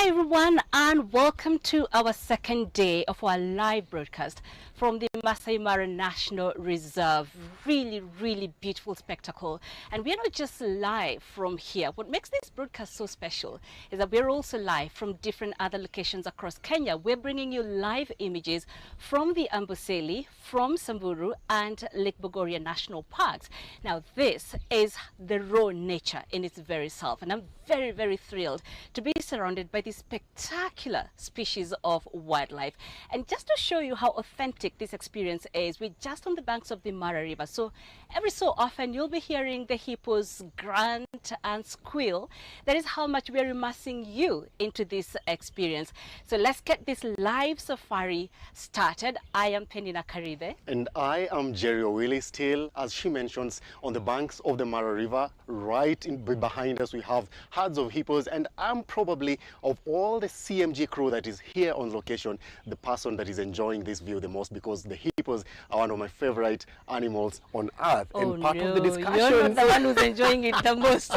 Hi everyone, and welcome to our second day of our live broadcast from the Masai-Mara National Reserve. Really beautiful spectacle. And we're not just live from here. What makes this broadcast so special is that we're also live from different other locations across Kenya. We're bringing you live images from the Amboseli, from Samburu and Lake Bogoria National Parks. Now this is the raw nature in its very self, and I'm very thrilled to be surrounded by this spectacular species of wildlife. And just to show you how authentic this experience is, we're just on the banks of the Mara River. So every so often you'll be hearing the hippos grunt and squeal. That is how much we're immersing you into this experience. So let's get this live safari started. I am Penina Karibe. And I am Jerry O'Willy, still, as she mentions, on the banks of the Mara River. Right behind us we have herds of hippos, and I'm probably, of all the CMG crew that is here on location, the person that is enjoying this view the most, because the hippos are one of my favorite animals on earth. Oh, and part no, of the discussions, you're not the one who's enjoying it the most.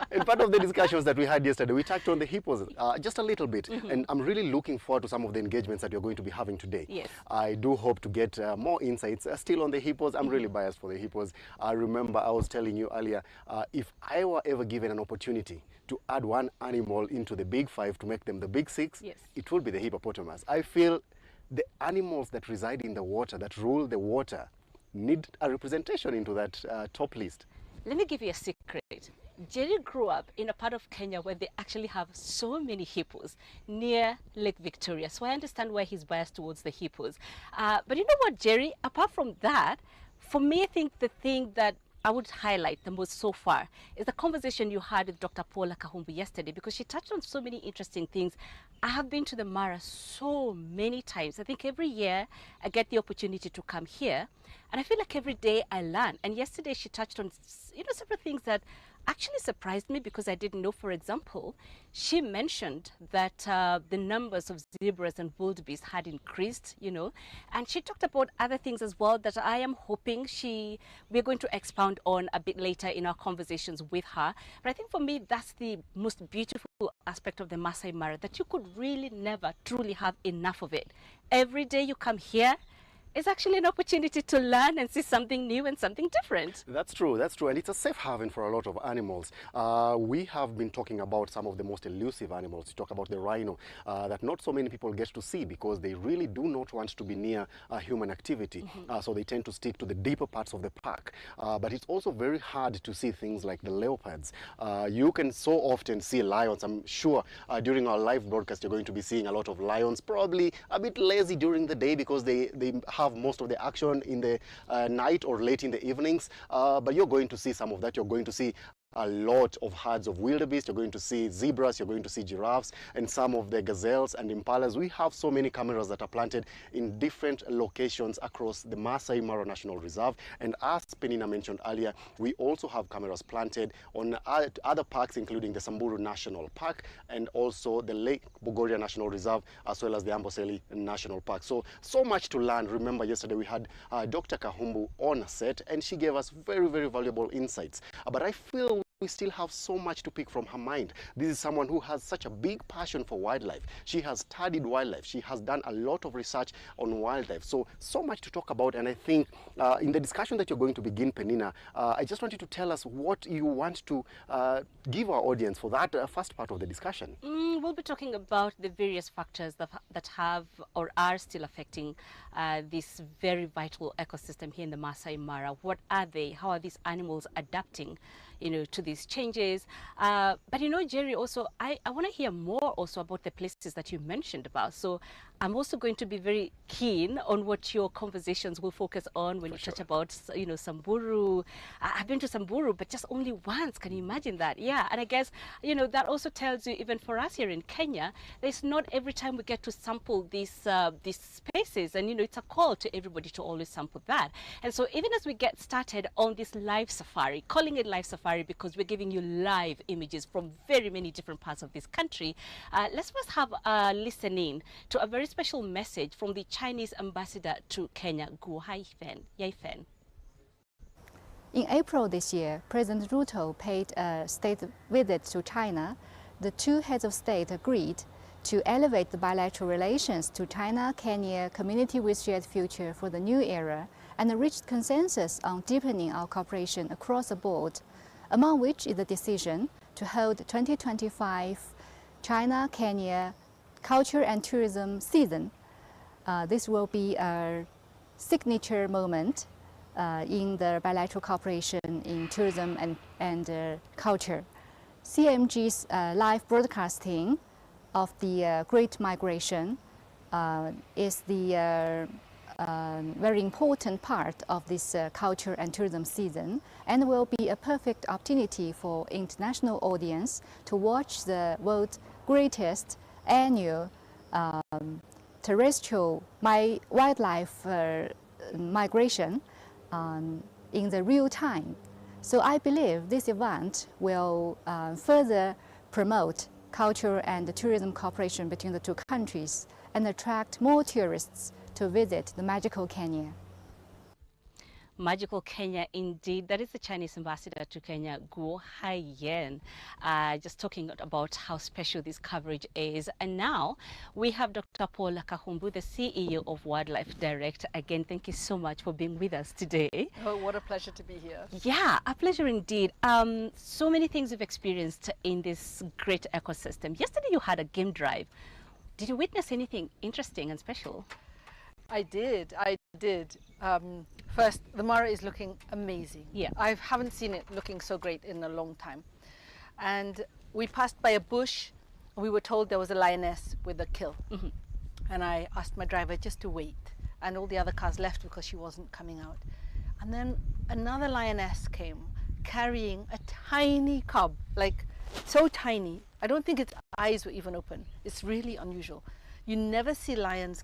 And part of the discussions that we had yesterday, we touched on the hippos just a little bit. And I'm really looking forward to some of the engagements that you're going to be having today. Yes. I do hope to get more insights still on the hippos. I'm really biased for the hippos. I remember I was telling you earlier, if I were ever given an opportunity to add one animal into the big five to make them the big six, Yes. it would be the hippopotamus. I feel the animals that reside in the water, that rule the water, need a representation into that top list. Let me give you a secret. Jerry grew up in a part of Kenya where they actually have so many hippos near Lake Victoria. So I understand why he's biased towards the hippos. But you know what, Jerry? Apart from that, for me, I think the thing that I would highlight the most so far is the conversation you had with Dr. Paula Kahumbu yesterday, because she touched on so many interesting things. I have been to the Mara so many times. I think every year I get the opportunity to come here, and I feel like every day I learn. And yesterday she touched on, several things that actually surprised me, because I didn't know. For example, she mentioned that the numbers of zebras and wildebeests had increased, and she talked about other things as well that I am hoping we're going to expound on a bit later in our conversations with her. But I think for me, that's the most beautiful aspect of the Masai Mara, that you could really never truly have enough of it. Every day you come here, it's actually an opportunity to learn and see something new and something different. That's true, and it's a safe haven for a lot of animals. We have been talking about some of the most elusive animals. We talk about the rhino, that not so many people get to see, because they really do not want to be near human activity. So they tend to stick to the deeper parts of the park. But it's also very hard to see things like the leopards. You can so often see lions. I'm sure during our live broadcast you're going to be seeing a lot of lions, probably a bit lazy during the day because they have most of the action in the night or late in the evenings, but you're going to see some of that. You're going to see a lot of herds of wildebeest. You're going to see zebras, you're going to see giraffes, and some of the gazelles and impalas. We have so many cameras that are planted in different locations across the Masai-Mara National Reserve. And as Penina mentioned earlier, we also have cameras planted on other parks, including the Samburu National Park and also the Lake Bogoria National Reserve, as well as the Amboseli National Park. So much to learn. Remember, yesterday we had Dr. Kahumbu on set, and she gave us very valuable insights. But I feel we still have so much to pick from her mind. This is someone who has such a big passion for wildlife. She has studied wildlife. She has done a lot of research on wildlife. So much to talk about. And I think in the discussion that you're going to begin, Penina, I just want you to tell us what you want to give our audience for that first part of the discussion. We'll be talking about the various factors that have or are still affecting this very vital ecosystem here in the Masai Mara. What are they? How are these animals adapting, to these changes? But Jerry, also I want to hear more also about the places that you mentioned about. So I'm also going to be very keen on what your conversations will focus on when you touch about, Samburu. I've been to Samburu, but just only once. Can you imagine that? Yeah, and I guess, that also tells you, even for us here in Kenya, there's not every time we get to sample these spaces, and it's a call to everybody to always sample that. And so even as we get started on this live safari, calling it live safari because we're giving you live images from very many different parts of this country, let's first have a listening to a very special message from the Chinese ambassador to Kenya, Gu Yaifen. In April this year, President Ruto paid a state visit to China the two heads of state agreed to elevate the bilateral relations to China-Kenya community with shared future for the new era, and reached consensus on deepening our cooperation across the board, among which is the decision to hold 2025 China-Kenya Culture and Tourism Season. This will be a signature moment in the bilateral cooperation in tourism and culture. CMG's live broadcasting of the Great Migration is the very important part of this culture and tourism season, and will be a perfect opportunity for international audience to watch the world's greatest annual terrestrial wildlife migration in the real time. So I believe this event will further promote culture and tourism cooperation between the two countries and attract more tourists to visit the magical Kenya. Magical Kenya, indeed. That is the Chinese ambassador to Kenya, Guo Haiyan, just talking about how special this coverage is. And now we have Dr. Paul Kahumbu, the CEO of Wildlife Direct. Again, thank you so much for being with us today. Oh, what a pleasure to be here. Yeah, a pleasure indeed. So many things you've experienced in this great ecosystem. Yesterday you had a game drive. Did you witness anything interesting and special? I did. First, the Mara is looking amazing. Yeah. I haven't seen it looking so great in a long time. And we passed by a bush. We were told there was a lioness with a kill. Mm-hmm. And I asked my driver just to wait. And all the other cars left because she wasn't coming out. And then another lioness came carrying a tiny cub, like so tiny. I don't think its eyes were even open. It's really unusual. You never see lions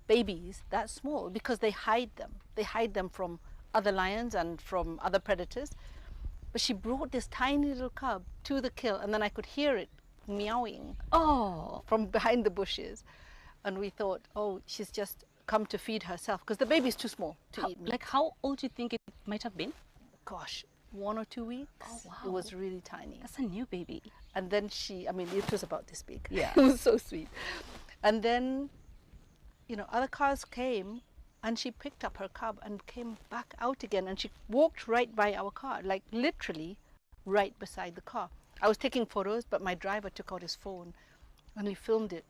babies that small because they hide them. They hide them from other lions and from other predators. But she brought this tiny little cub to the kill, and then I could hear it meowing from behind the bushes. And we thought, oh, she's just come to feed herself because the baby's too small to eat meat. Like, how old do you think it might have been? Gosh, 1 or 2 weeks. Oh, wow. It was really tiny. That's a new baby. And then it was about this big. Yeah. It was so sweet. And then, other cars came, and she picked up her cub and came back out again, and she walked right by our car, like literally right beside the car. I was taking photos, but my driver took out his phone and he filmed it.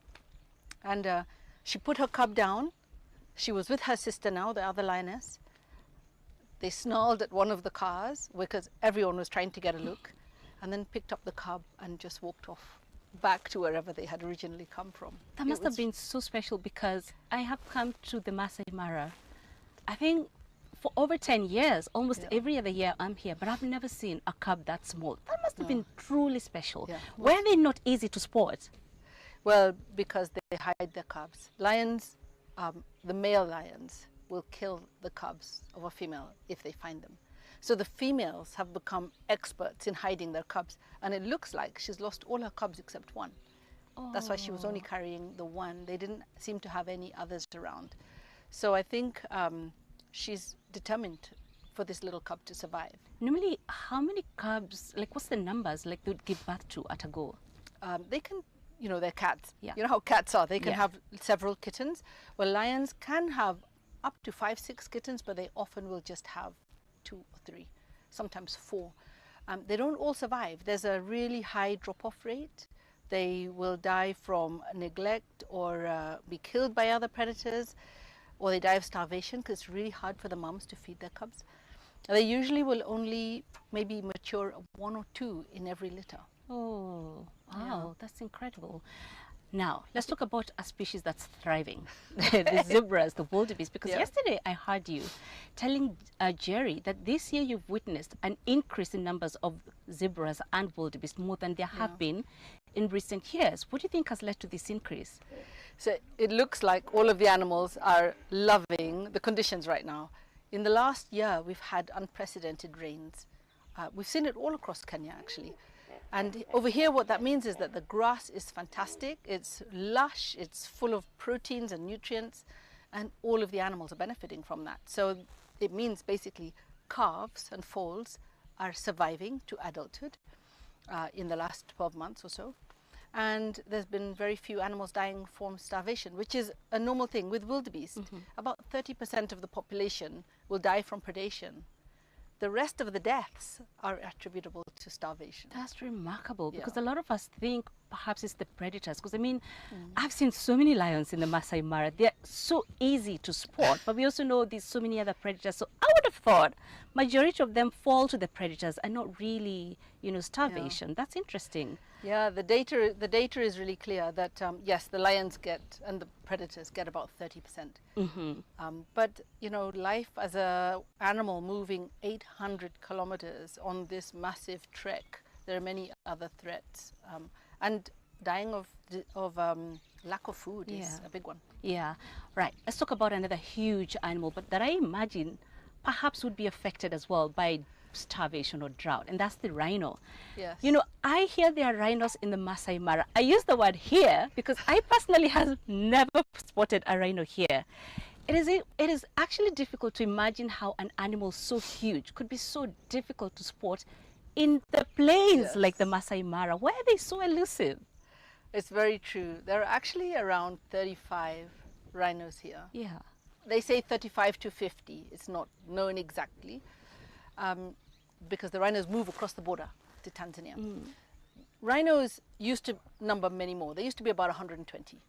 And she put her cub down. She was with her sister now, the other lioness. They snarled at one of the cars because everyone was trying to get a look, and then picked up the cub and just walked off back to wherever they had originally come from. That must have been so special, because I have come to the Masai-Mara, I think, for over 10 years. Almost every other year I'm here, but I've never seen a cub that small. That must have been truly special. Yeah. Were they not easy to spot? Well, because they hide their cubs. Lions, the male lions, will kill the cubs of a female if they find them. So the females have become experts in hiding their cubs, and it looks like she's lost all her cubs except one. Oh. That's why she was only carrying the one. They didn't seem to have any others around. So I think she's determined for this little cub to survive. Normally, how many cubs, like what's the numbers, like they'd give birth to at a go? They can, they're cats. Yeah. You know how cats are. They can have several kittens. Well, lions can have up to 5, 6 kittens, but they often will just have 2 or 3, sometimes 4. They don't all survive. There's a really high drop-off rate. They will die from neglect or be killed by other predators, or they die of starvation because it's really hard for the moms to feed their cubs. They usually will only maybe mature 1 or 2 in every litter. Oh, wow, that's incredible. Now, let's talk about a species that's thriving, the zebras, the wildebeests, because yesterday I heard you telling Jerry that this year you've witnessed an increase in numbers of zebras and wildebeests more than there have been in recent years. What do you think has led to this increase? So it looks like all of the animals are loving the conditions right now. In the last year, we've had unprecedented rains. We've seen it all across Kenya, actually. And over here, what that means is that the grass is fantastic. It's lush, it's full of proteins and nutrients, and all of the animals are benefiting from that. So it means basically calves and foals are surviving to adulthood. in the last 12 months or so. And there's been very few animals dying from starvation, which is a normal thing with wildebeest. About 30% of the population will die from predation. The rest of the deaths are attributable to starvation. That's remarkable, because Yeah. a lot of us think perhaps it's the predators. Because I mean, I've seen so many lions in the Masai-Mara. They're so easy to spot, but we also know there's so many other predators. So I would have thought majority of them fall to the predators and not really, you know, starvation. That's interesting. Yeah, the data is really clear that yes, the lions get and the predators get about 30%. But you know, life as a animal moving 800 kilometers on this massive trek, there are many other threats, and dying of lack of food is a big one. Yeah, right. Let's talk about another huge animal, but that I imagine perhaps would be affected as well by starvation or drought, and that's the rhino. Yes. You know, I hear there are rhinos in the Masai Mara. I use the word here because I personally have never spotted a rhino here. It is actually difficult to imagine how an animal so huge could be so difficult to spot in the plains like the Masai Mara. Why are they so elusive? It's very true. There are actually around 35 rhinos here. Yeah. They say 35 to 50. It's not known exactly, because the rhinos move across the border to Tanzania. Rhinos used to number many more. They used to be about 120.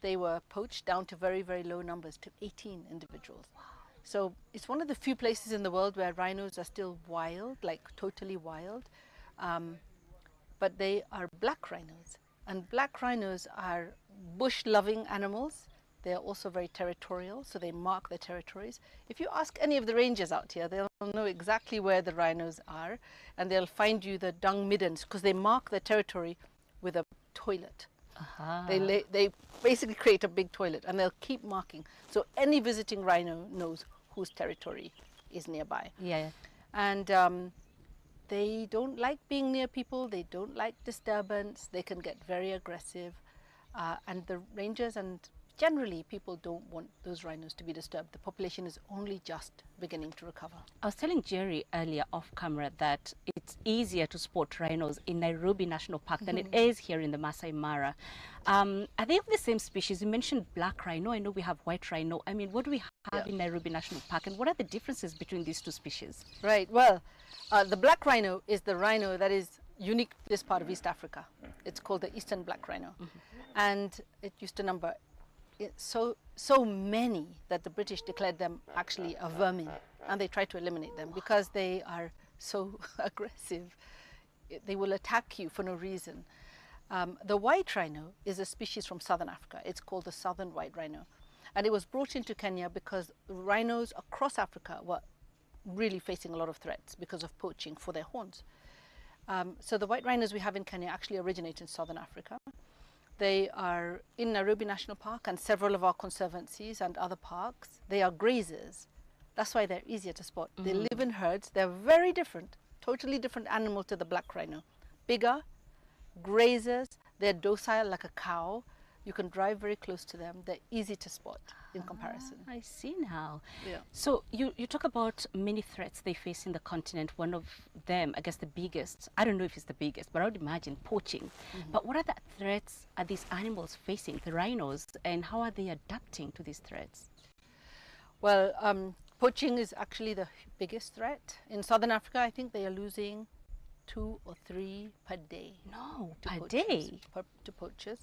They were poached down to very, very low numbers, to 18 individuals. Wow. So it's one of the few places in the world where rhinos are still wild, like totally wild. But they are black rhinos. And black rhinos are bush-loving animals. They are also very territorial, so they mark their territories. If you ask any of the rangers out here, they'll know exactly where the rhinos are, and they'll find you the dung middens, because they mark their territory with a toilet. They basically create a big toilet, and they'll keep marking. So any visiting rhino knows whose territory is nearby. Yeah. And they don't like being near people. They don't like disturbance. They can get very aggressive. And the rangers and generally people don't want those rhinos to be disturbed. The population is only just beginning to recover. I was telling Jerry earlier off camera that it's easier to spot rhinos in Nairobi National Park than it is here in the Masai Mara. Are they of the same species? You mentioned black rhino. I know we have white rhino. I mean, what do we have in Nairobi National Park, and what are the differences between these two species? Right. Well, the black rhino is the rhino that is unique to this part of East Africa. It's called the Eastern black rhino. And it used to number so many that the British declared them actually a vermin, and they tried to eliminate them because they are so aggressive. They will attack you for no reason. The white rhino is a species from southern Africa. It's called the southern white rhino, and it was brought into Kenya because rhinos across Africa were really facing a lot of threats because of poaching for their horns. So the white rhinos we have in Kenya actually originate in southern Africa. They are in Nairobi National Park and several of our conservancies and other parks. They are grazers. That's why they're easier to spot. They live in herds. They're very different, totally different animal to the black rhino. Bigger, grazers. They're docile like a cow. You can drive very close to them. They're easy to spot in comparison. I see now. Yeah. So you talk about many threats they face in the continent. One of them, I guess the biggest, I don't know if it's the biggest, but I would imagine poaching. But what other threats are these animals facing, the rhinos, and how are they adapting to these threats? Well, poaching is actually the biggest threat. In southern Africa, I think they are losing 2 or 3 per day. No, to per poachers, day? to poachers.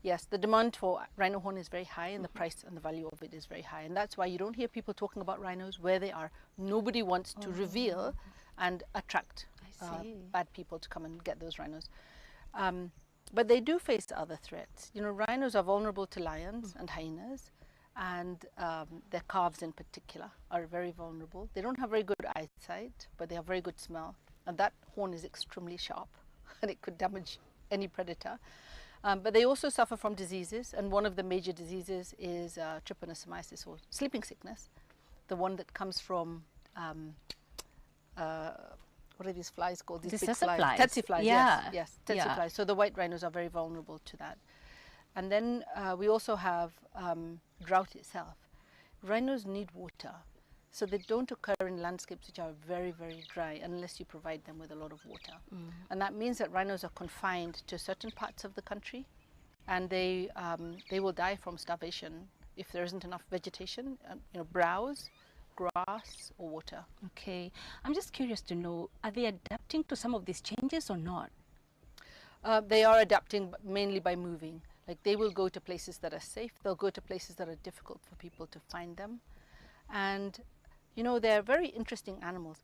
Yes, the demand for rhino horn is very high, and the price and the value of it is very high. And that's why you don't hear people talking about rhinos where they are. Nobody wants to reveal and attract bad people to come and get those rhinos. But they do face other threats. You know, rhinos are vulnerable to lions and hyenas, and their calves in particular are very vulnerable. They don't have very good eyesight, but they have very good smell. And that horn is extremely sharp, and it could damage any predator. But they also suffer from diseases, and one of the major diseases is trypanosomiasis, or sleeping sickness, the one that comes from, what are these flies called? These big flies. Tsetse flies, Yeah. yes, tsetse flies. So the white rhinos are very vulnerable to that. And then we also have drought itself. Rhinos need water. So they don't occur in landscapes which are very, very dry unless you provide them with a lot of water. And that means that rhinos are confined to certain parts of the country, and they will die from starvation if there isn't enough vegetation, browse, grass or water. Okay. I'm just curious to know, are they adapting to some of these changes or not? They are adapting mainly by moving. Like they will go to places that are safe. They'll go to places that are difficult for people to find them. And, they're very interesting animals.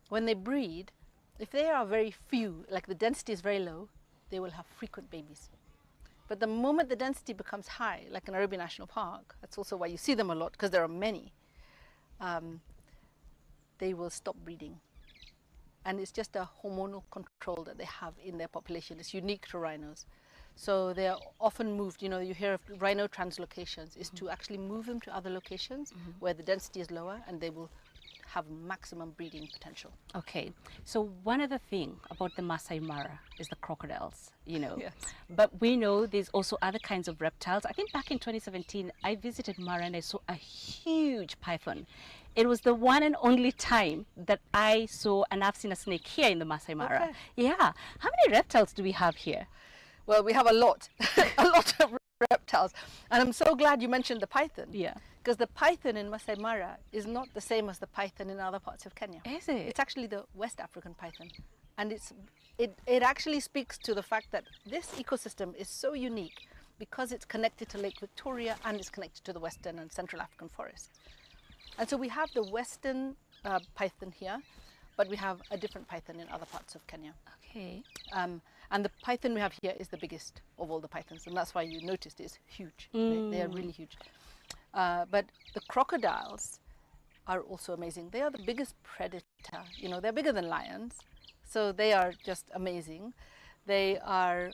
When they breed, if they are very few, like the density is very low, they will have frequent babies. But the moment the density becomes high, like in Nairobi National Park, that's also why you see them a lot, because there are many, they will stop breeding. And it's just a hormonal control that they have in their population. It's unique to rhinos. So they are often moved, you hear of rhino translocations, is to actually move them to other locations where the density is lower and they will have maximum breeding potential. Okay, so one other thing about the Masai-Mara is the crocodiles, Yes. But we know there's also other kinds of reptiles. I think back in 2017, I visited Mara and I saw a huge python. It was the one and only time that I saw, and I've seen a snake here in the Masai-Mara. Okay. Yeah, how many reptiles do we have here? Well, we have a lot, a lot of reptiles. And I'm so glad you mentioned the python. Yeah. Because the python in Masai Mara is not the same as the python in other parts of Kenya. Is it? It's actually the West African python. And it actually speaks to the fact that this ecosystem is so unique because it's connected to Lake Victoria and it's connected to the Western and Central African forests. And so we have the Western python here, but we have a different python in other parts of Kenya. Okay. And the python we have here is the biggest of all the pythons, and that's why you noticed it's huge. They are really huge. But the crocodiles are also amazing. They are the biggest predator. They're bigger than lions, so they are just amazing. They are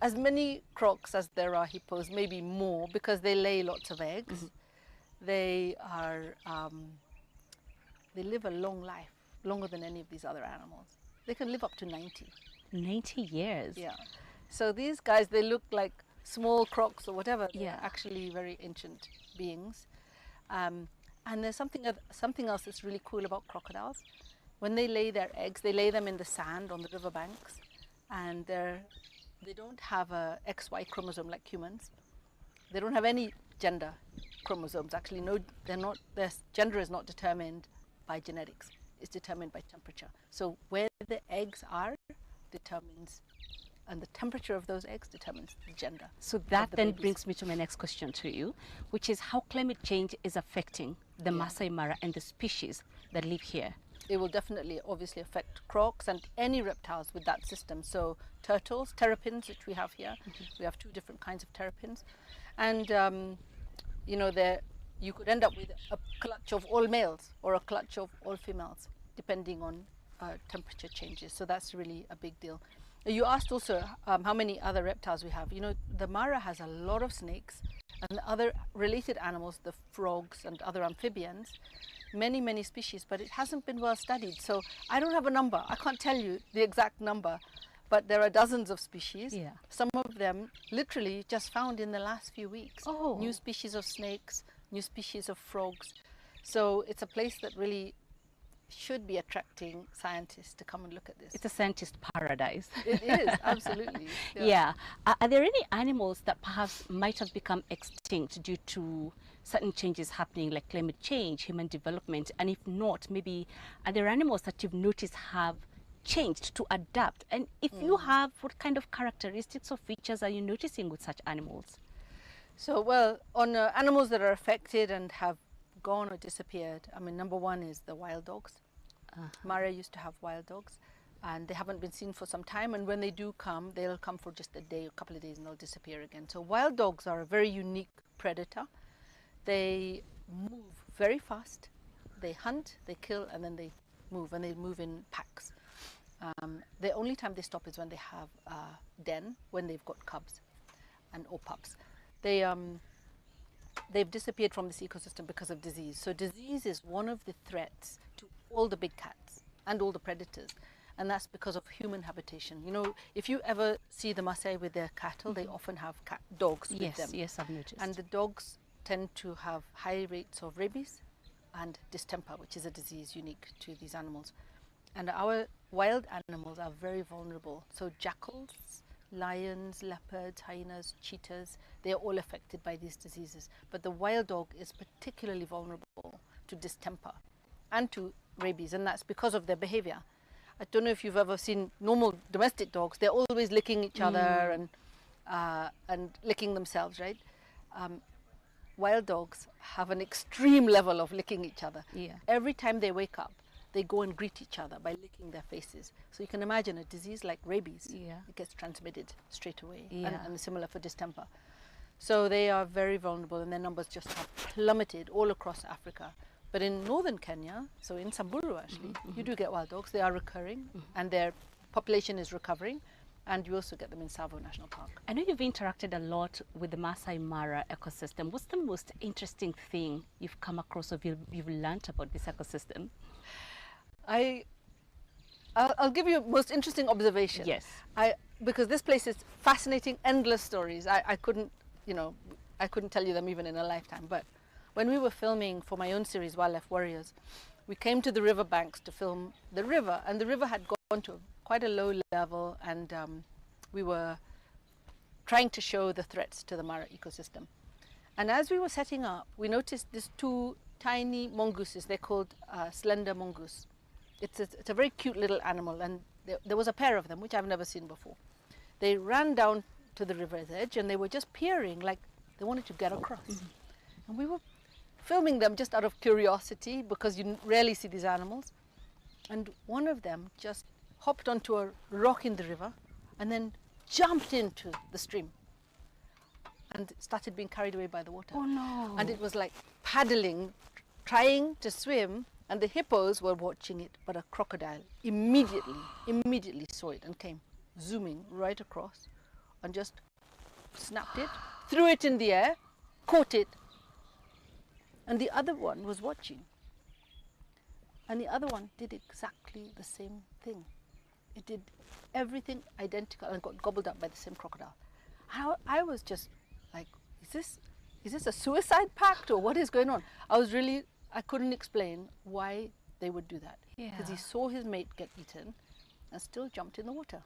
as many crocs as there are hippos, maybe more, because they lay lots of eggs. They are, they live a long life, longer than any of these other animals. They can live up to 90. 90 years? Yeah. So these guys, they look like small crocs or whatever. They're Yeah. actually very ancient beings. And there's something else that's really cool about crocodiles. When they lay their eggs, they lay them in the sand on the riverbanks, and they don't have a XY chromosome like humans. They don't have any gender chromosomes. Actually, no, they're not. Their gender is not determined by genetics. It's determined by temperature. So where the eggs are determines, and the temperature of those eggs determines the gender. So that the then babies. brings me to my next question to you, which is how climate change is affecting the Masai Mara and the species that live here. It will definitely, obviously, affect crocs and any reptiles with that system. So turtles, terrapins, which we have here. We have 2 different kinds of terrapins. And, you could end up with a clutch of all males or a clutch of all females, depending on temperature changes. So that's really a big deal. You asked also how many other reptiles we have. The Mara has a lot of snakes and other related animals, the frogs and other amphibians, many, many species, but it hasn't been well studied. So I don't have a number. I can't tell you the exact number, but there are dozens of species. Yeah. Some of them literally just found in the last few weeks. Oh. New species of snakes, new species of frogs. So it's a place that really should be attracting scientists to come and look at this. It's a scientist paradise. It is, absolutely. Yeah. Are there any animals that perhaps might have become extinct due to certain changes happening, like climate change, human development? And if not, maybe are there animals that you've noticed have changed to adapt? And if you have, what kind of characteristics or features are you noticing with such animals? So, well, on animals that are affected and have gone or disappeared, I mean, number one is the wild dogs. Mara used to have wild dogs, and they haven't been seen for some time, and when they do come, they'll come for just a day, a couple of days, and they'll disappear again. So wild dogs are a very unique predator. They move very fast. They hunt, they kill, and then they move in packs. The only time they stop is when they have a den, when they've got cubs or pups. They've disappeared from this ecosystem because of disease. So disease is one of the threats to all the big cats and all the predators, and that's because of human habitation. If you ever see the Maasai with their cattle, they often have dogs with them. Yes, I've noticed. And the dogs tend to have high rates of rabies and distemper, which is a disease unique to these animals. And our wild animals are very vulnerable. So jackals, lions, leopards, hyenas, cheetahs, they are all affected by these diseases. But the wild dog is particularly vulnerable to distemper and to rabies, and that's because of their behavior. I don't know if you've ever seen normal domestic dogs. They're always licking each other and licking themselves, right? Wild dogs have an extreme level of licking each other. Yeah. Every time they wake up, they go and greet each other by licking their faces. So you can imagine a disease like rabies, it gets transmitted straight away, and similar for distemper. So they are very vulnerable, and their numbers just have plummeted all across Africa. But in northern Kenya, so in Samburu actually, you do get wild dogs. They are recurring, and their population is recovering. And you also get them in Tsavo National Park. I know you've interacted a lot with the Masai-Mara ecosystem. What's the most interesting thing you've come across or you've learned about this ecosystem? I'll give you a most interesting observation. Yes. Because this place is fascinating, endless stories. I couldn't tell you them even in a lifetime. But when we were filming for my own series, Wildlife Warriors, we came to the river banks to film the river, and the river had gone to quite a low level, and we were trying to show the threats to the Mara ecosystem. And as we were setting up, we noticed these two tiny mongooses. They're called slender mongoose. It's a very cute little animal, and there was a pair of them, which I've never seen before. They ran down to the river's edge, and they were just peering like they wanted to get across. And we were filming them just out of curiosity, because you rarely see these animals. And one of them just hopped onto a rock in the river and then jumped into the stream and started being carried away by the water. Oh no. And it was like paddling, trying to swim, and the hippos were watching it, but a crocodile immediately saw it and came zooming right across and just snapped it, threw it in the air, caught it, and the other one was watching. And the other one did exactly the same thing. It did everything identical and got gobbled up by the same crocodile. I was just like, is this a suicide pact, or what is going on? I couldn't explain why they would do that. Because he saw his mate get eaten and still jumped in the water.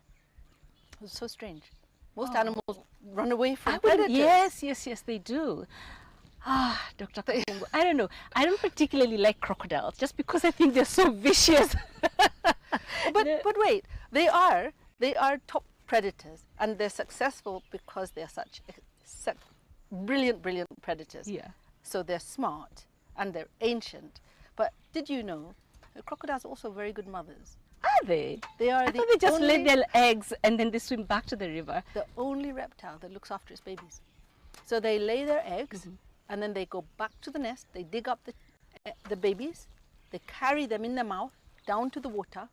It was so strange. Most animals run away from predators. Yes, they do. Dr. Kahumbu, I don't know. I don't particularly like crocodiles just because I think they're so vicious. But wait, they are top predators, and they're successful because they're such brilliant predators. Yeah. So they're smart and they're ancient. But did you know crocodiles are also very good mothers? Are they? They are. I thought they just lay their eggs and then they swim back to the river. The only reptile that looks after its babies. So they lay their eggs, and then they go back to the nest. They dig up the babies. They carry them in their mouth down to the water,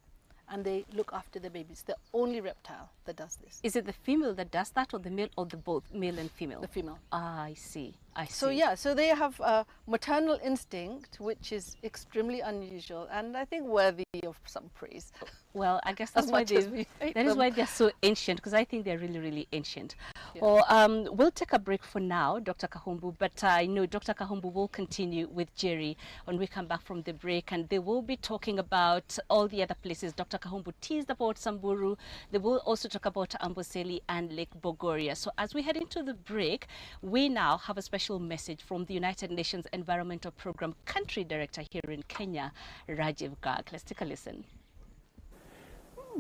and they look after the babies. The only reptile that does this. Is it the female that does that, or the male, or the both male and female? The female. Ah, I see. So yeah, so they have a maternal instinct, which is extremely unusual, and I think worthy of some praise. Well, I guess that's why why they're so ancient, because I think they're really ancient. Yeah. Well, we'll take a break for now, Dr. Kahumbu, but I know Dr. Kahumbu will continue with Jerry when we come back from the break, and they will be talking about all the other places. Dr. Kahumbu teased about Samburu. They will also talk about Amboseli and Lake Bogoria. So as we head into the break, we now have a special message from the United Nations Environmental Program Country Director here in Kenya, Rajiv Garg. Let's take a listen.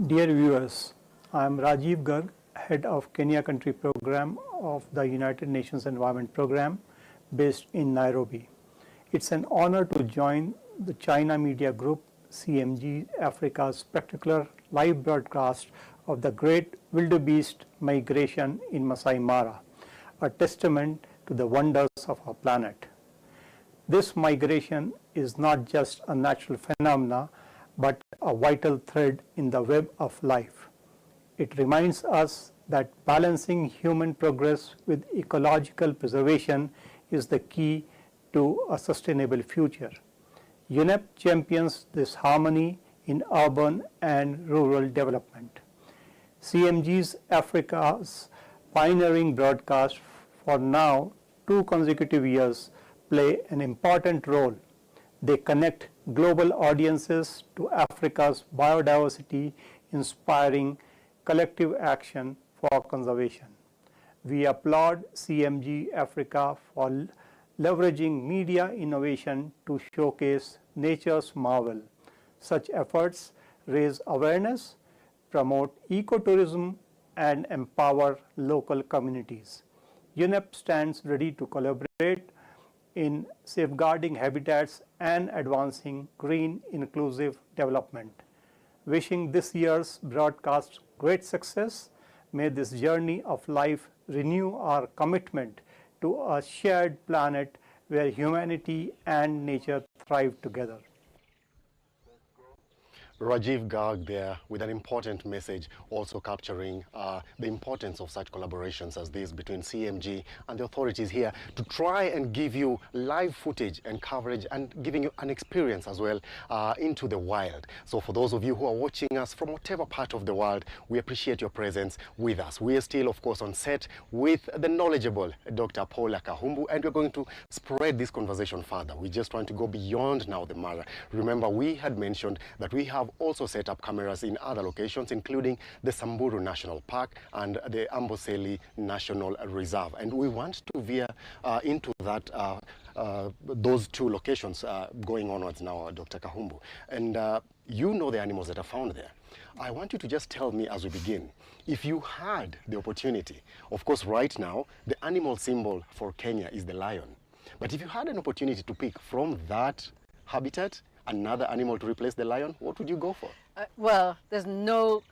Dear viewers, I am Rajiv Garg, Head of Kenya Country Program of the United Nations Environment Program based in Nairobi. It's an honor to join the China Media Group CMG Africa's spectacular live broadcast of the great wildebeest migration in Masai-Mara, a testament to the wonders of our planet. This migration is not just a natural phenomena, but a vital thread in the web of life. It reminds us that balancing human progress with ecological preservation is the key to a sustainable future. UNEP champions this harmony in urban and rural development. CMG's Africa's pioneering broadcast for now 2 consecutive years play an important role. They connect global audiences to Africa's biodiversity, inspiring collective action for conservation. We applaud CMG Africa for leveraging media innovation to showcase nature's marvel. Such efforts raise awareness, promote ecotourism, and empower local communities. UNEP stands ready to collaborate in safeguarding habitats and advancing green inclusive development. Wishing this year's broadcast great success, may this journey of life renew our commitment to a shared planet where humanity and nature thrive together. Rajiv Garg there with an important message, also capturing the importance of such collaborations as this between CMG and the authorities here to try and give you live footage and coverage and giving you an experience as well into the wild. So for those of you who are watching us from whatever part of the world, we appreciate your presence with us. We are still, of course, on set with the knowledgeable Dr. Paula Kahumbu, and we're going to spread this conversation further. We just want to go beyond now the Mara. Remember, we had mentioned that we have also set up cameras in other locations, including the Samburu National Park and the Amboseli National Reserve. And we want to veer into that those two locations going onwards now, Dr. Kahumbu. And you know the animals that are found there. I want you to just tell me as we begin, if you had the opportunity, of course right now, the animal symbol for Kenya is the lion. But if you had an opportunity to pick from that habitat another animal to replace the lion, what would you go for? Well, there's no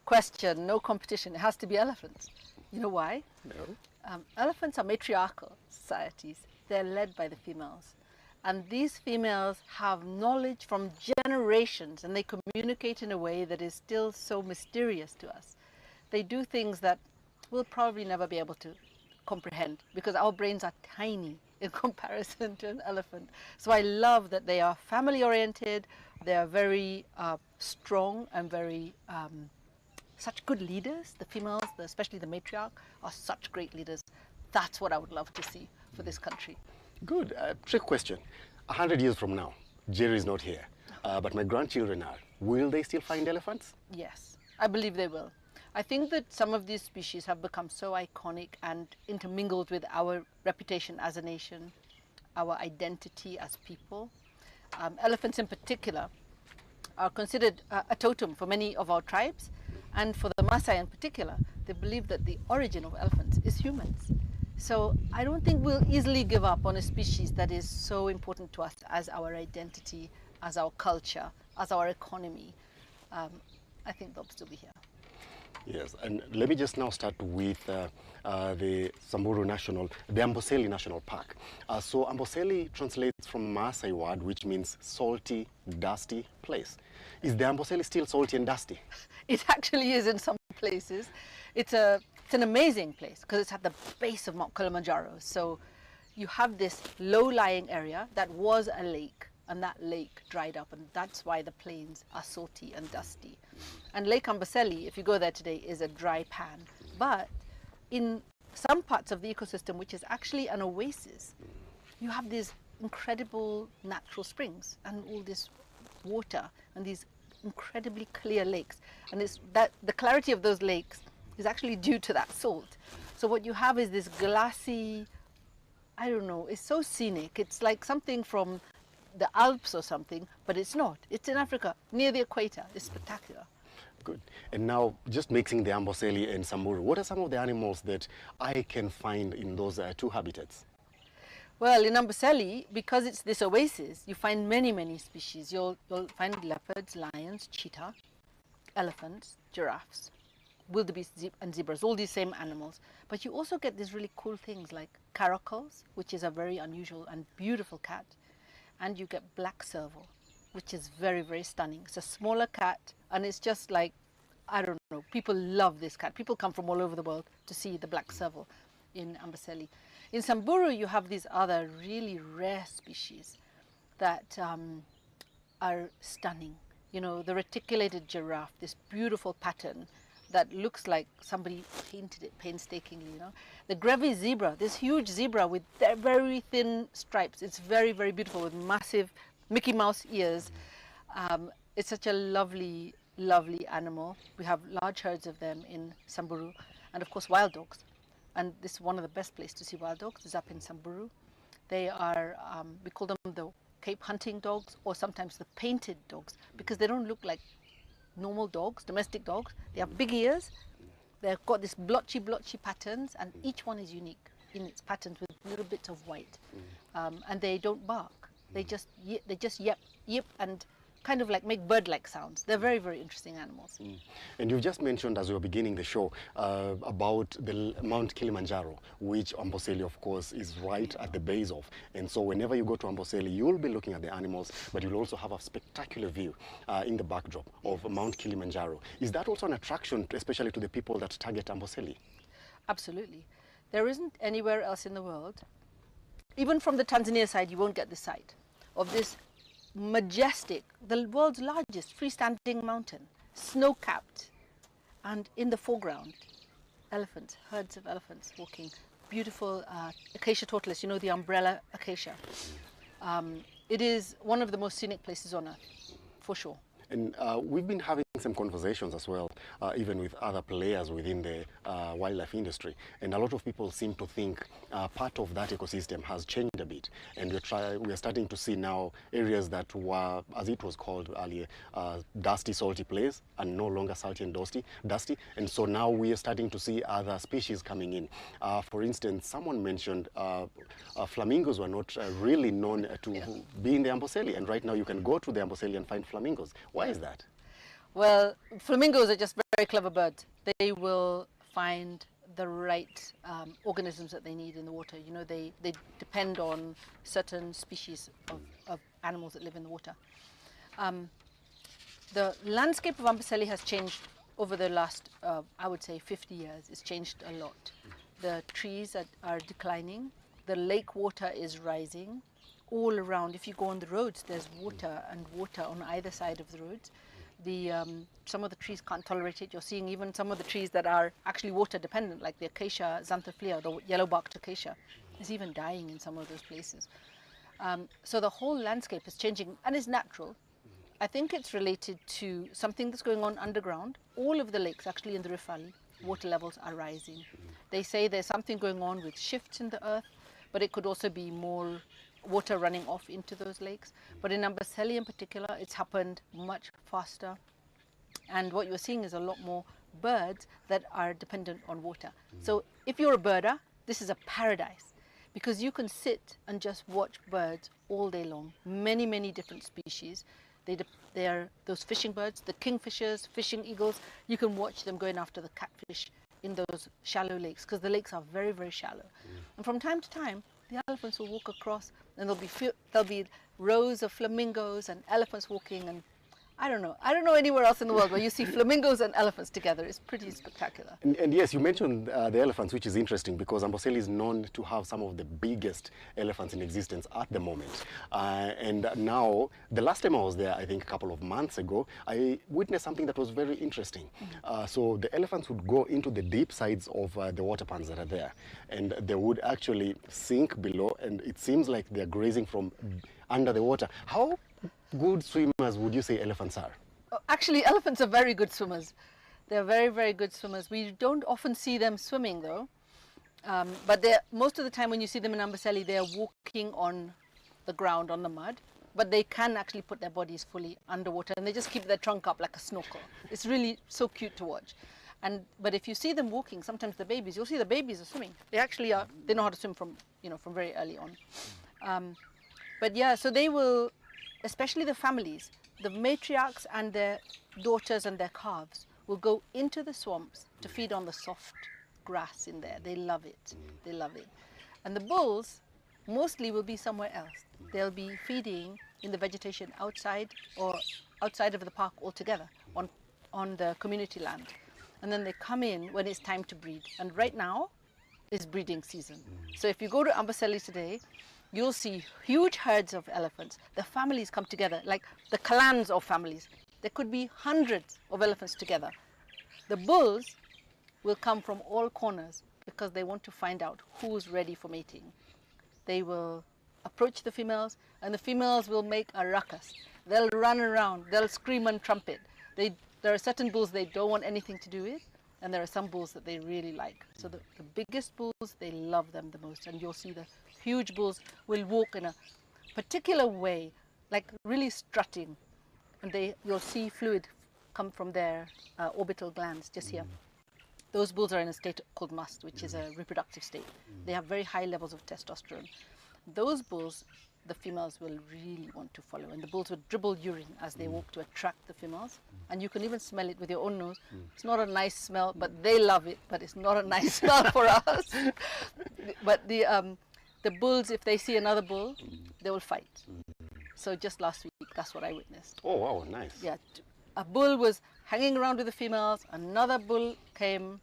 question, no competition. It has to be elephants. You know why? No. Elephants are matriarchal societies. They're led by the females. And these females have knowledge from generations, and they communicate in a way that is still so mysterious to us. They do things that we'll probably never be able to comprehend because our brains are tiny in comparison to an elephant. So I love that they are family oriented, they are very strong and very such good leaders. The females, especially the matriarch, are such great leaders. That's what I would love to see for this country. Good. Trick question. 100 years from now, Jerry is not here, but my grandchildren are. Will they still find elephants? Yes, I believe they will. I think that some of these species have become so iconic and intermingled with our reputation as a nation, our identity as people. Elephants in particular are considered a totem for many of our tribes, and for the Maasai in particular, they believe that the origin of elephants is humans. So I don't think we'll easily give up on a species that is so important to us as our identity, as our culture, as our economy. I think they'll still be here. Yes, and let me just now start with the Samburu the Amboseli National Park. So Amboseli translates from Maasai word, which means salty, dusty place. Is the Amboseli still salty and dusty? It actually is in some places. It's an amazing place because it's at the base of Mount Kilimanjaro. So you have this low-lying area that was a lake, and that lake dried up, and that's why the plains are salty and dusty. And Lake Amboseli, if you go there today, is a dry pan. But in some parts of the ecosystem, which is actually an oasis, you have these incredible natural springs and all this water and these incredibly clear lakes. And it's that the clarity of those lakes is actually due to that salt. So what you have is this glassy, I don't know, it's so scenic. It's like something from the Alps or something, but it's not. It's in Africa, near the equator. It's spectacular. Good. And now, just mixing the Amboseli and Samburu, what are some of the animals that I can find in those two habitats? Well, in Amboseli, because it's this oasis, you find many, many species. You'll find leopards, lions, cheetah, elephants, giraffes, wildebeests and zebras, all these same animals. But you also get these really cool things like caracals, which is a very unusual and beautiful cat. And you get black serval, which is very, very stunning. It's a smaller cat, and it's just like, I don't know, people love this cat. People come from all over the world to see the black serval in Amboseli. In Samburu, you have these other really rare species that are stunning. You know, the reticulated giraffe, this beautiful pattern that looks like somebody painted it painstakingly, you know. The Grevy's zebra, this huge zebra with very thin stripes. It's very, very beautiful with massive Mickey Mouse ears. It's such a lovely, lovely animal. We have large herds of them in Samburu, and of course wild dogs. And this is one of the best places to see wild dogs, is up in Samburu. They are, we call them the Cape hunting dogs, or sometimes the painted dogs, because they don't look like normal dogs, domestic dogs. They have big ears. They've got this blotchy patterns, and each one is unique in its patterns with little bits of white. And they don't bark. They just yip, and kind of like make bird-like sounds. They're very, very interesting animals. And you just mentioned as we were beginning the show about the Mount Kilimanjaro, which Amboseli, of course, is right at the base of. And so whenever you go to Amboseli, you'll be looking at the animals, but you'll also have a spectacular view in the backdrop of Mount Kilimanjaro. Is that also an attraction, especially to the people that target Amboseli? Absolutely. There isn't anywhere else in the world, even from the Tanzania side, you won't get the sight of this majestic, the world's largest freestanding mountain, snow-capped, and in the foreground, elephants, herds of elephants walking, beautiful acacia tortoise, you know, the umbrella acacia. It is one of the most scenic places on earth, for sure. And we've been having some conversations as well, even with other players within the wildlife industry. And a lot of people seem to think part of that ecosystem has changed a bit. And we are starting to see now areas that were, as it was called earlier, dusty, salty place, and no longer salty and dusty. And so now we are starting to see other species coming in. For instance, someone mentioned flamingos were not really known to be in the Amboseli. And right now you can go to the Amboseli and find flamingos. Why is that? Well, flamingos are just very clever birds. They will find the right organisms that they need in the water. You know, they depend on certain species of animals that live in the water. The landscape of Amboseli has changed over the last, I would say, 50 years. It's changed a lot. The trees are declining. The lake water is rising. All around, if you go on the roads, there's water and water on either side of the roads. Some of the trees can't tolerate it. You're seeing even some of the trees that are actually water dependent, like the acacia xanthophylla, the yellow-barked acacia, is even dying in some of those places. So the whole landscape is changing, and it's natural. I think it's related to something that's going on underground. All of the lakes, actually in the Rift Valley, water levels are rising. They say there's something going on with shifts in the earth, but it could also be more water running off into those lakes. But in Amboseli in particular, it's happened much faster. And what you're seeing is a lot more birds that are dependent on water. So if you're a birder, this is a paradise, because you can sit and just watch birds all day long. Many, many different species. They are those fishing birds, the kingfishers, fishing eagles. You can watch them going after the catfish in those shallow lakes, because the lakes are very, very shallow. And from time to time, the elephants will walk across, and there'll be rows of flamingos and elephants walking, and I don't know anywhere else in the world where you see flamingos and elephants together. It's pretty spectacular. And yes, you mentioned the elephants, which is interesting because Amboseli is known to have some of the biggest elephants in existence at the moment. And now, the last time I was there, I think a couple of months ago, I witnessed something that was very interesting. So the elephants would go into the deep sides of the water pans that are there, and they would actually sink below, and it seems like they're grazing from under the water. How good swimmers would you say elephants are? Actually, elephants are very good swimmers. They're very, very good swimmers. We don't often see them swimming though. But most of the time when you see them in Amboseli, they're walking on the ground, on the mud. But they can actually put their bodies fully underwater, and they just keep their trunk up like a snorkel. It's really so cute to watch. But if you see them walking, sometimes the babies, you'll see the babies are swimming. They actually are, they know how to swim from very early on. But yeah, so they will, especially the families, the matriarchs and their daughters and their calves will go into the swamps to feed on the soft grass in there. They love it. They love it. And the bulls mostly will be somewhere else. They'll be feeding in the vegetation outside or outside of the park altogether on the community land. And then they come in when it's time to breed. And right now is breeding season. So if you go to Amboseli today, you'll see huge herds of elephants. The families come together, like the clans of families. There could be hundreds of elephants together. The bulls will come from all corners because they want to find out who's ready for mating. They will approach the females, and the females will make a ruckus. They'll run around, they'll scream and trumpet. There are certain bulls they don't want anything to do with, and there are some bulls that they really like. So the biggest bulls, they love them the most, and you'll see the huge bulls will walk in a particular way, like really strutting, and you'll see fluid come from their orbital glands just here. Those bulls are in a state called must, which is a reproductive state. They have very high levels of testosterone. Those bulls, the females will really want to follow, and the bulls will dribble urine as they walk to attract the females, and you can even smell it with your own nose. It's not a nice smell, but they love it, but it's not a nice smell for us. But the bulls, if they see another bull, they will fight. So just last week, that's what I witnessed. Oh, wow, nice. Yeah, a bull was hanging around with the females, another bull came,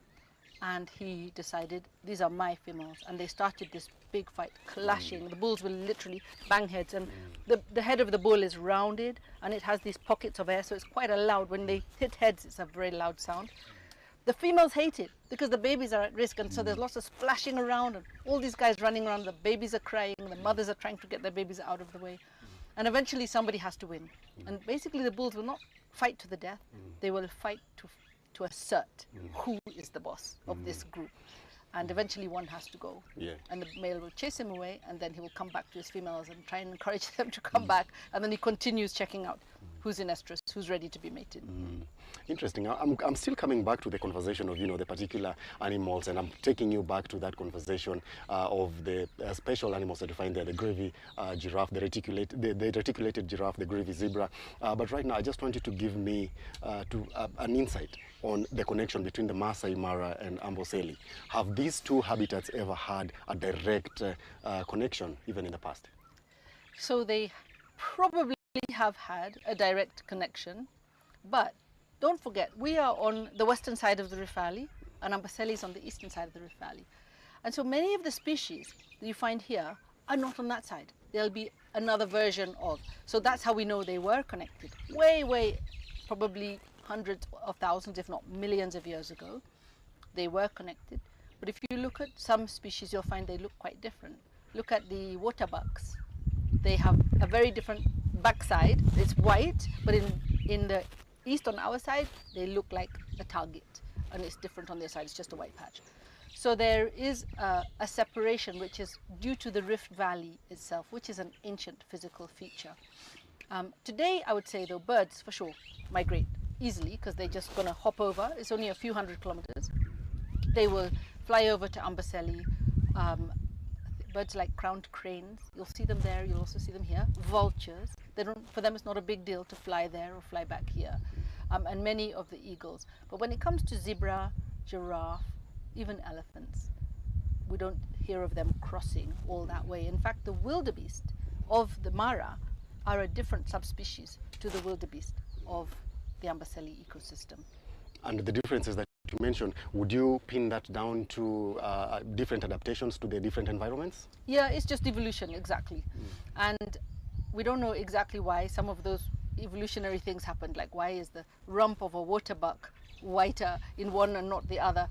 and he decided, these are my females, and they started this big fight, clashing. The bulls will literally bang heads, and the head of the bull is rounded, and it has these pockets of air, so it's quite a loud, when they hit heads, it's a very loud sound. The females hate it, because the babies are at risk, and so there's lots of splashing around, and all these guys running around, the babies are crying, the mothers are trying to get their babies out of the way, and eventually somebody has to win. And basically the bulls will not fight to the death, they will fight to assert who is the boss of this group. And eventually one has to go. Yeah. And the male will chase him away, and then he will come back to his females and try and encourage them to come back. And then he continues checking out who's in estrus, who's ready to be mated. Interesting. I'm still coming back to the conversation of, the particular animals, and I'm taking you back to that conversation of the special animals that you find there, the gravy giraffe, the reticulated giraffe, the gravy zebra. But right now, I just want you to give me an insight on the connection between the Masai-Mara and Amboseli. Have these two habitats ever had a direct connection, even in the past? So they probably have had a direct connection, but don't forget, we are on the western side of the Rift Valley, and Amboseli is on the eastern side of the Rift Valley. And so many of the species that you find here are not on that side. There'll be another version of. So that's how we know they were connected. Way, probably hundreds of thousands, if not millions of years ago, they were connected. But if you look at some species, you'll find they look quite different. Look at the water bucks. They have a very different backside. It's white, but in the east on our side, they look like a target, and it's different on their side. It's just a white patch. So there is a separation which is due to the Rift Valley itself, which is an ancient physical feature. Today, I would say, though, birds for sure migrate easily, because they're just going to hop over. It's only a few hundred kilometers. They will fly over to Amboseli. Birds like crowned cranes, you'll see them there, you'll also see them here. Vultures, for them it's not a big deal to fly there or fly back here. And many of the eagles. But when it comes to zebra, giraffe, even elephants, we don't hear of them crossing all that way. In fact, the wildebeest of the Mara are a different subspecies to the wildebeest of the Amboseli ecosystem. And the differences that you mentioned, would you pin that down to different adaptations to the different environments? Yeah, it's just evolution, exactly. And we don't know exactly why some of those evolutionary things happened, like why is the rump of a water buck whiter in one and not the other?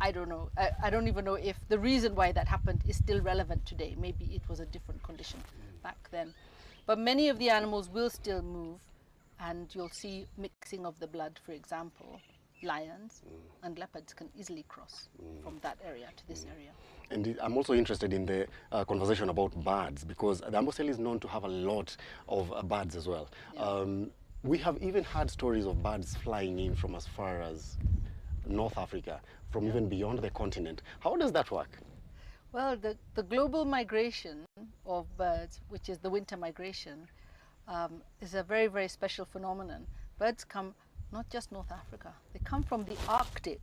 I don't know. I don't even know if the reason why that happened is still relevant today. Maybe it was a different condition back then. But many of the animals will still move, and you'll see mixing of the blood, for example. Lions and leopards can easily cross from that area to this area. And I'm also interested in the conversation about birds, because the Amboseli is known to have a lot of birds as well. Yeah. We have even had stories of birds flying in from as far as North Africa, from even beyond the continent. How does that work? Well, the global migration of birds, which is the winter migration, is a very, very special phenomenon. Birds come not just North Africa, they come from the Arctic,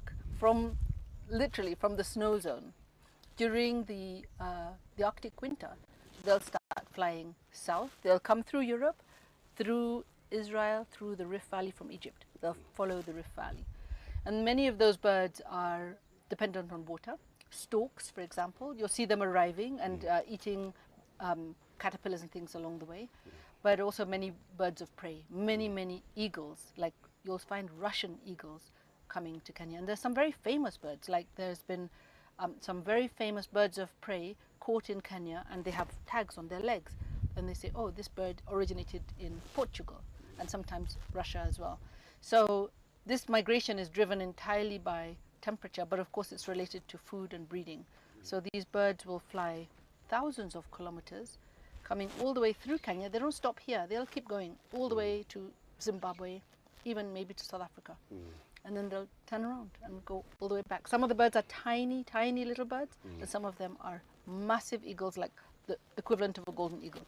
literally from the snow zone. During the Arctic winter, they'll start flying south. They'll come through Europe, through Israel, through the Rift Valley from Egypt. They'll follow the Rift Valley. And many of those birds are dependent on water. Storks, for example, you'll see them arriving and eating caterpillars and things along the way. But also many birds of prey, many eagles, like you'll find Russian eagles coming to Kenya. And there's some very famous birds, like there's been some very famous birds of prey caught in Kenya, and they have tags on their legs, and they say, oh, this bird originated in Portugal and sometimes Russia as well. So this migration is driven entirely by temperature, but of course it's related to food and breeding. So these birds will fly thousands of kilometers, coming all the way through Kenya. They don't stop here. They'll keep going all the way to Zimbabwe, even maybe to South Africa. And then they'll turn around and go all the way back. Some of the birds are tiny, tiny little birds, and some of them are massive eagles, like the equivalent of a golden eagle.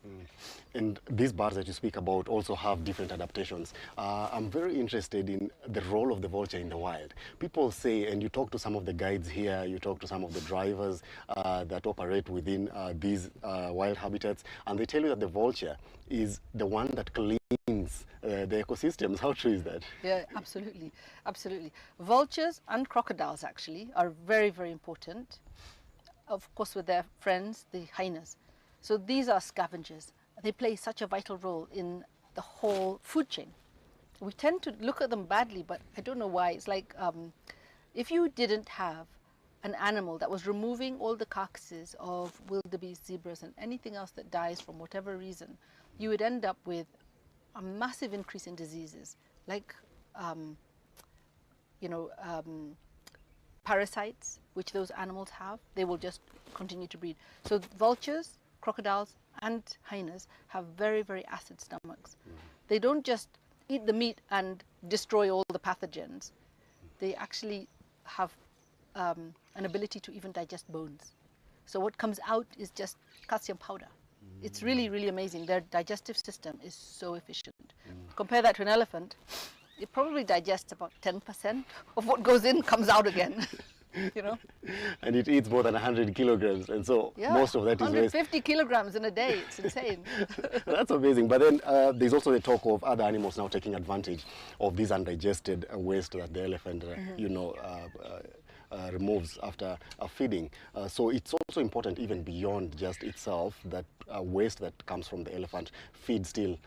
And these birds that you speak about also have different adaptations. I'm very interested in the role of the vulture in the wild. People say, and you talk to some of the guides here, you talk to some of the drivers that operate within these wild habitats, and they tell you that the vulture is the one that cleans the ecosystems. How true is that? Yeah, absolutely, absolutely. Vultures and crocodiles actually are very, very important. Of course, with their friends, the hyenas. So these are scavengers. They play such a vital role in the whole food chain. We tend to look at them badly, but I don't know why. It's like if you didn't have an animal that was removing all the carcasses of wildebeests, zebras, and anything else that dies from whatever reason, you would end up with a massive increase in diseases, like parasites, which those animals have. They will just continue to breed. So vultures, crocodiles, and hyenas have very, very acid stomachs. They don't just eat the meat and destroy all the pathogens. They actually have an ability to even digest bones. So what comes out is just calcium powder. It's really, really amazing. Their digestive system is so efficient. Compare that to an elephant, it probably digests about 10% of what goes in comes out again. You know? And it eats more than 100 kilograms, and so most of that is 150 kilograms in a day. It's insane. That's amazing. But then there's also the talk of other animals now taking advantage of this undigested waste that the elephant, removes after feeding. So it's also important, even beyond just itself, that waste that comes from the elephant feeds still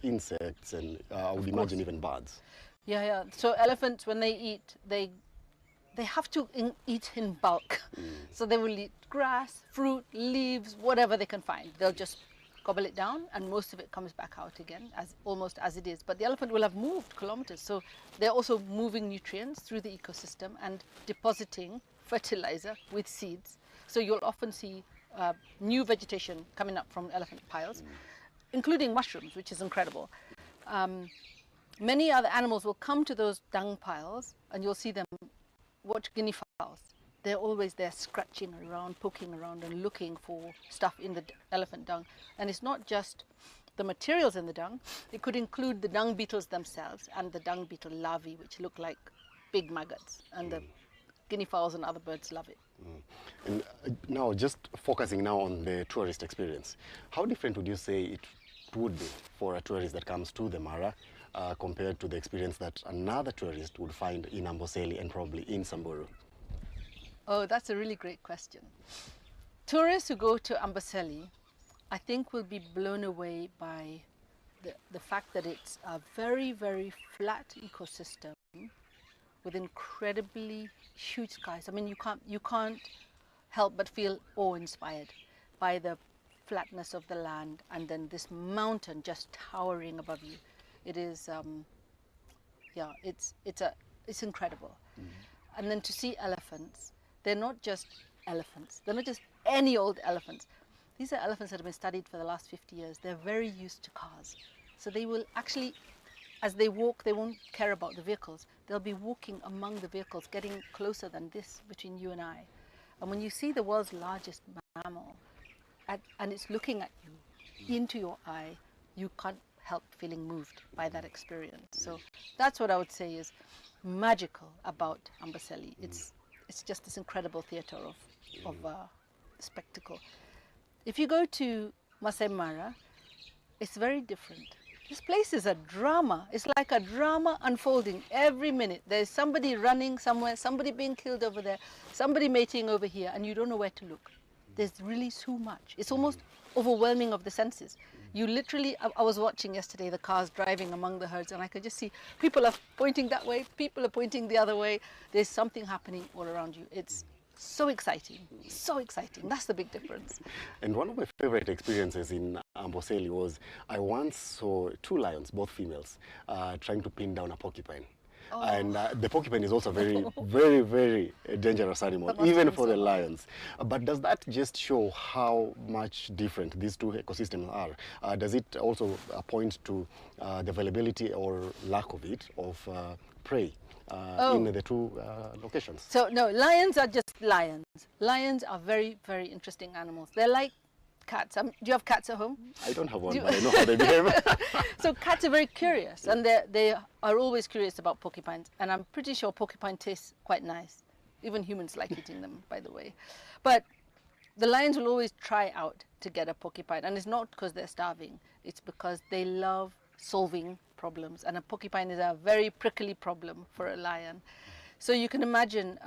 insects and I would imagine even birds. Yeah, yeah. So elephants, when they eat, they have to eat in bulk. So they will eat grass, fruit, leaves, whatever they can find. They'll just gobble it down, and most of it comes back out again, almost as it is. But the elephant will have moved kilometers, so they're also moving nutrients through the ecosystem and depositing fertilizer with seeds. So you'll often see new vegetation coming up from elephant piles, including mushrooms, which is incredible. Many other animals will come to those dung piles, and you'll see them. Watch guinea fowls. They're always there scratching around, poking around and looking for stuff in the elephant dung. And it's not just the materials in the dung. It could include the dung beetles themselves and the dung beetle larvae, which look like big maggots. And the guinea fowls and other birds love it. And now, just focusing now on the tourist experience, how different would you say it would be for a tourist that comes to the Mara compared to the experience that another tourist would find in Amboseli and probably in Samburu? Oh, that's a really great question. Tourists who go to Amboseli, I think, will be blown away by the fact that it's a very, very flat ecosystem with incredibly huge skies. I mean, you can't help but feel awe-inspired by the flatness of the land and then this mountain just towering above you. It is, it's incredible. And then to see elephants, they're not just elephants. They're not just any old elephants. These are elephants that have been studied for the last 50 years. They're very used to cars. So they will actually, as they walk, they won't care about the vehicles. They'll be walking among the vehicles, getting closer than this between you and I. And when you see the world's largest mammal, and it's looking at you, into your eye, you can't help feeling moved by that experience. So that's what I would say is magical about Amboseli. It's just this incredible theater of spectacle. If you go to Masai Mara, it's very different. This place is a drama. It's like a drama unfolding every minute. There's somebody running somewhere, somebody being killed over there, somebody mating over here, and you don't know where to look. There's really so much. It's almost overwhelming of the senses. You literally, I was watching yesterday the cars driving among the herds, and I could just see people are pointing that way, people are pointing the other way. There's something happening all around you. It's So exciting, so exciting. That's the big difference. And one of my favorite experiences in Amboseli was I once saw two lions, both females, trying to pin down a porcupine. Oh. And the porcupine is also very, very, very dangerous animal, even for the lions. But does that just show how much different these two ecosystems are? Does it also point to the availability or lack of it, of prey in the two locations? So no, lions are just lions. Lions are very, very interesting animals. They're like cats. Do you have cats at home? I don't have one, but I know how they behave. So cats are very curious, and they are always curious about porcupines. And I'm pretty sure porcupine tastes quite nice. Even humans like eating them, by the way. But the lions will always try out to get a porcupine, and it's not because they're starving. It's because they love solving problems, and a porcupine is a very prickly problem for a lion. So you can imagine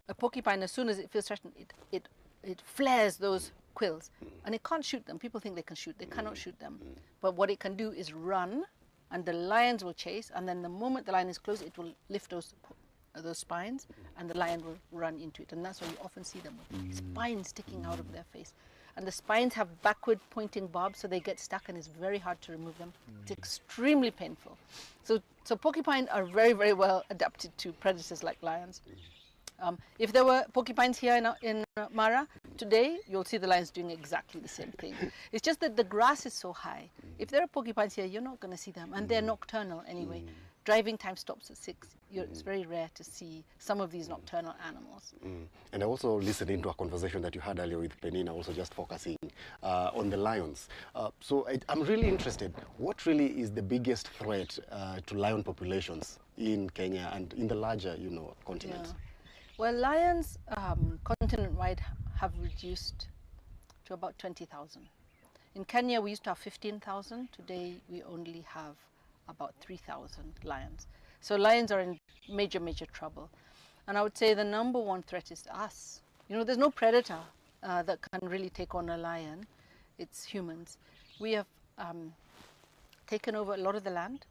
a porcupine, as soon as it feels threatened, it flares those quills, and it can't shoot them. People think they can shoot. They cannot shoot them. But what it can do is run, and the lions will chase, and then the moment the lion is close, it will lift those spines, and the lion will run into it. And that's why you often see them with spines sticking out of their face. And the spines have backward pointing barbs, so they get stuck, and it's very hard to remove them. It's extremely painful. So porcupine are very, very well adapted to predators like lions. If there were porcupines here in Mara today, you'll see the lions doing exactly the same thing. It's just that the grass is so high. If there are porcupines here, you're not going to see them, and they're nocturnal anyway. Driving time stops at 6. It's very rare to see some of these nocturnal animals. And I also listened into a conversation that you had earlier with Penina, also just focusing on the lions. So I'm really interested, what really is the biggest threat to lion populations in Kenya and in the larger, continent? Yeah. Well, lions continent-wide have reduced to about 20,000. In Kenya, we used to have 15,000. Today, we only have about 3,000 lions. So lions are in major, major trouble. And I would say the number one threat is us. There's no predator that can really take on a lion. It's humans. We have taken over a lot of the land.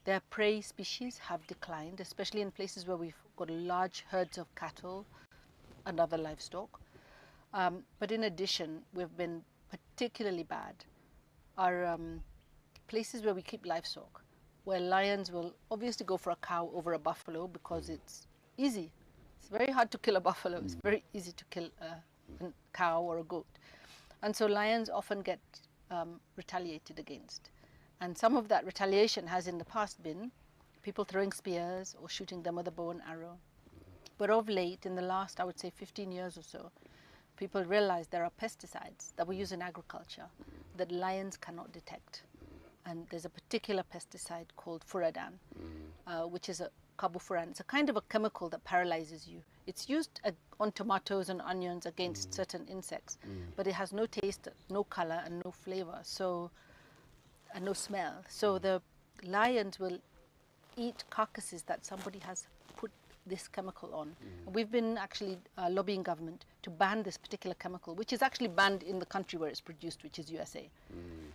Their prey species have declined, especially in places where we've got large herds of cattle and other livestock. But in addition, we've been particularly bad. Our places where we keep livestock, where lions will obviously go for a cow over a buffalo because it's easy. It's very hard to kill a buffalo. It's very easy to kill a cow or a goat. And so lions often get retaliated against. And some of that retaliation has in the past been people throwing spears or shooting them with a bow and arrow. But of late, in the last, I would say 15 years or so, people realized there are pesticides that we use in agriculture that lions cannot detect. And there's a particular pesticide called furadan, which is a carbofuran. It's a kind of a chemical that paralyzes you. It's used on tomatoes and onions against certain insects, but it has no taste, no color, and no flavor, and no smell. So the lions will eat carcasses that somebody has put this chemical on. We've been actually lobbying government to ban this particular chemical, which is actually banned in the country where it's produced, which is USA.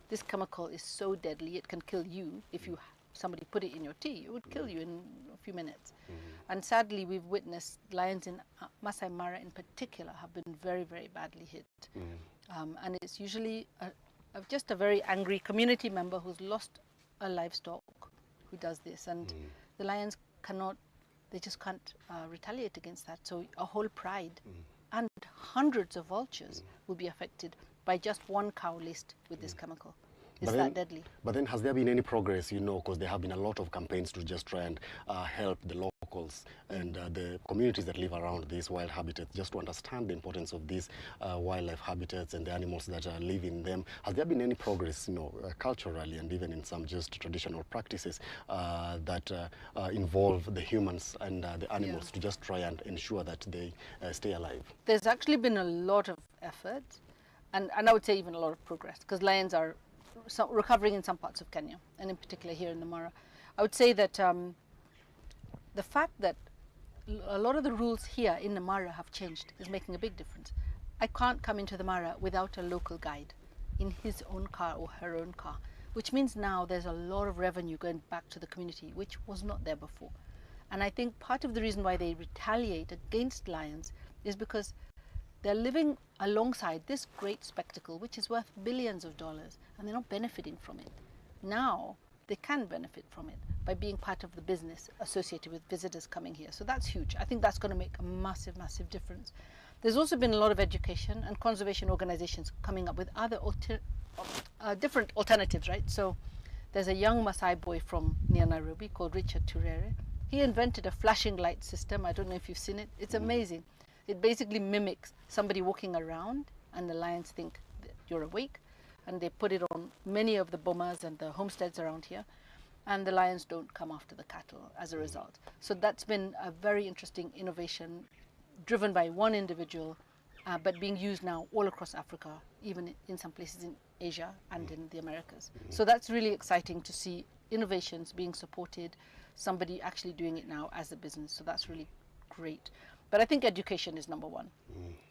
This chemical is so deadly, it can kill you. If somebody put it in your tea, it would kill you in a few minutes. And sadly, we've witnessed lions in Masai Mara in particular have been very, very badly hit. And it's usually just a very angry community member who's lost a livestock who does this. And the lions they just can't retaliate against that. So a whole pride and hundreds of vultures will be affected by just one cow laced with this chemical. It's that deadly. But then has there been any progress, because there have been a lot of campaigns to just try and help the locals and the communities that live around these wild habitats just to understand the importance of these wildlife habitats and the animals that live in them. Has there been any progress, culturally and even in some just traditional practices that involve the humans and the animals to just try and ensure that they stay alive? There's actually been a lot of effort and I would say even a lot of progress, because lions are recovering in some parts of Kenya, and in particular here in the Mara. I would say that the fact that a lot of the rules here in the Mara have changed is making a big difference. I can't come into the Mara without a local guide in his own car or her own car, which means now there's a lot of revenue going back to the community, which was not there before. And I think part of the reason why they retaliate against lions is because they're living alongside this great spectacle, which is worth billions of dollars, and they're not benefiting from it. Now they can benefit from it by being part of the business associated with visitors coming here. So that's huge. I think that's going to make a massive, massive difference. There's also been a lot of education and conservation organizations coming up with other different alternatives, right? So there's a young Maasai boy from near Nairobi called Richard Turere. He invented a flashing light system. I don't know if you've seen it. It's amazing. It basically mimics somebody walking around, and the lions think that you're awake, and they put it on many of the bomas and the homesteads around here, and the lions don't come after the cattle as a result. So that's been a very interesting innovation driven by one individual, but being used now all across Africa, even in some places in Asia and in the Americas. So that's really exciting to see innovations being supported, somebody actually doing it now as a business. So that's really great. But I think education is number one.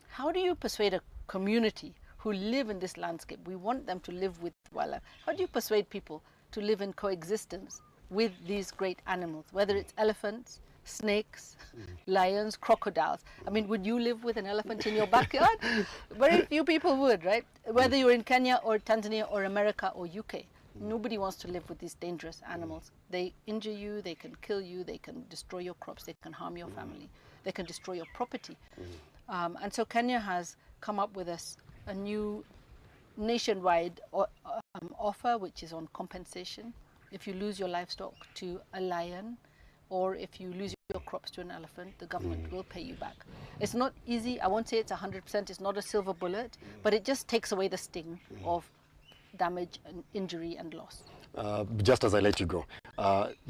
How do you persuade a community who live in this landscape? We want them to live with wildlife. How do you persuade people to live in coexistence with these great animals, whether it's elephants, snakes, lions, crocodiles? I mean, would you live with an elephant in your backyard? Very few people would, right? Whether you're in Kenya or Tanzania or America or UK, nobody wants to live with these dangerous animals. They injure you, they can kill you, they can destroy your crops, they can harm your family, they can destroy your property. And so Kenya has come up with a new nationwide offer, which is on compensation. If you lose your livestock to a lion, or if you lose your crops to an elephant, the government will pay you back. It's not easy. I won't say it's 100%. It's not a silver bullet, but it just takes away the sting of damage and injury and loss. Just as I let you go,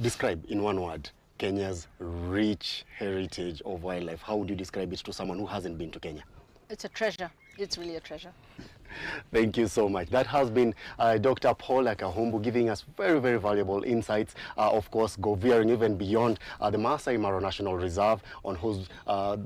describe in one word Kenya's rich heritage of wildlife. How would you describe it to someone who hasn't been to Kenya? It's a treasure. It's really a treasure. Thank you so much. That has been Dr. Paul Kahumbu giving us very, very valuable insights, of course, go veering even beyond the Masai-Mara National Reserve, on whose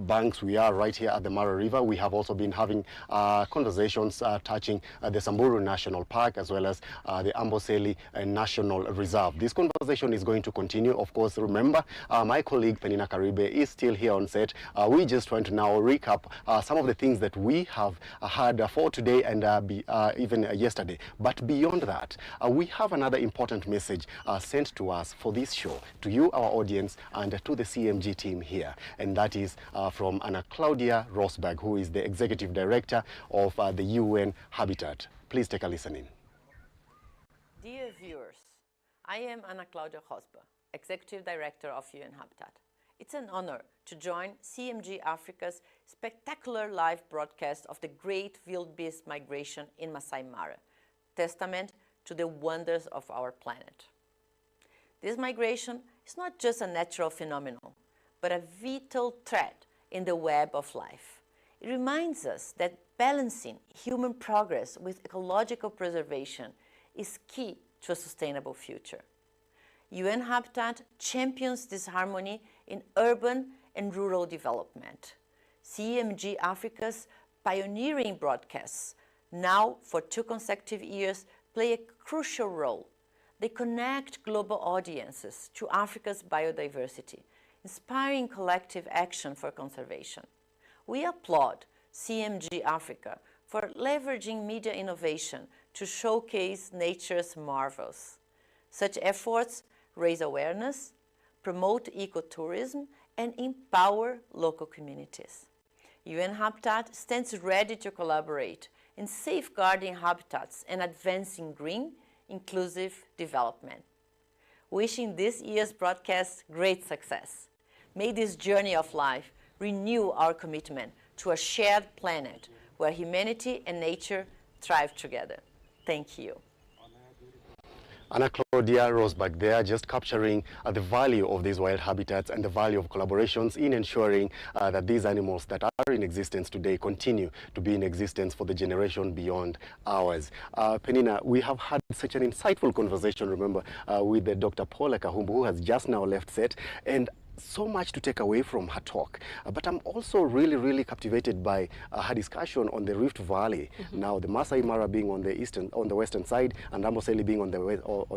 banks we are right here at the Mara River. We have also been having conversations touching the Samburu National Park, as well as the Amboseli National Reserve. This conversation is going to continue. Of course, remember, my colleague Penina Karibe is still here on set. We just want to now recap some of the things that we have had for today and even yesterday. But beyond that, we have another important message sent to us for this show, to you, our audience, and to the CMG team here. And that is from Anna Claudia Rosberg, who is the Executive Director of the UN Habitat. Please take a listen in. Dear viewers, I am Anna Claudia Rosberg, Executive Director of UN Habitat. It's an honor to join CMG Africa's spectacular live broadcast of the great wildebeest migration in Masai-Mara, testament to the wonders of our planet. This migration is not just a natural phenomenon, but a vital thread in the web of life. It reminds us that balancing human progress with ecological preservation is key to a sustainable future. UN Habitat champions this harmony in urban and rural development. CMG Africa's pioneering broadcasts, now for 2 consecutive years, play a crucial role. They connect global audiences to Africa's biodiversity, inspiring collective action for conservation. We applaud CMG Africa for leveraging media innovation to showcase nature's marvels. Such efforts raise awareness, promote ecotourism, and empower local communities. UN Habitat stands ready to collaborate in safeguarding habitats and advancing green, inclusive development. Wishing this year's broadcast great success. May this journey of life renew our commitment to a shared planet where humanity and nature thrive together. Thank you. Anna Claudia Rosberg there, just capturing the value of these wild habitats and the value of collaborations in ensuring that these animals that are in existence today continue to be in existence for the generation beyond ours. Penina, we have had such an insightful conversation, remember, with the Dr. Paula Kahumbu, who has just now left set, and so much to take away from her talk. But I'm also really captivated by her discussion on the Rift Valley. Now, the Masai-Mara being on the western side, and Amboseli being on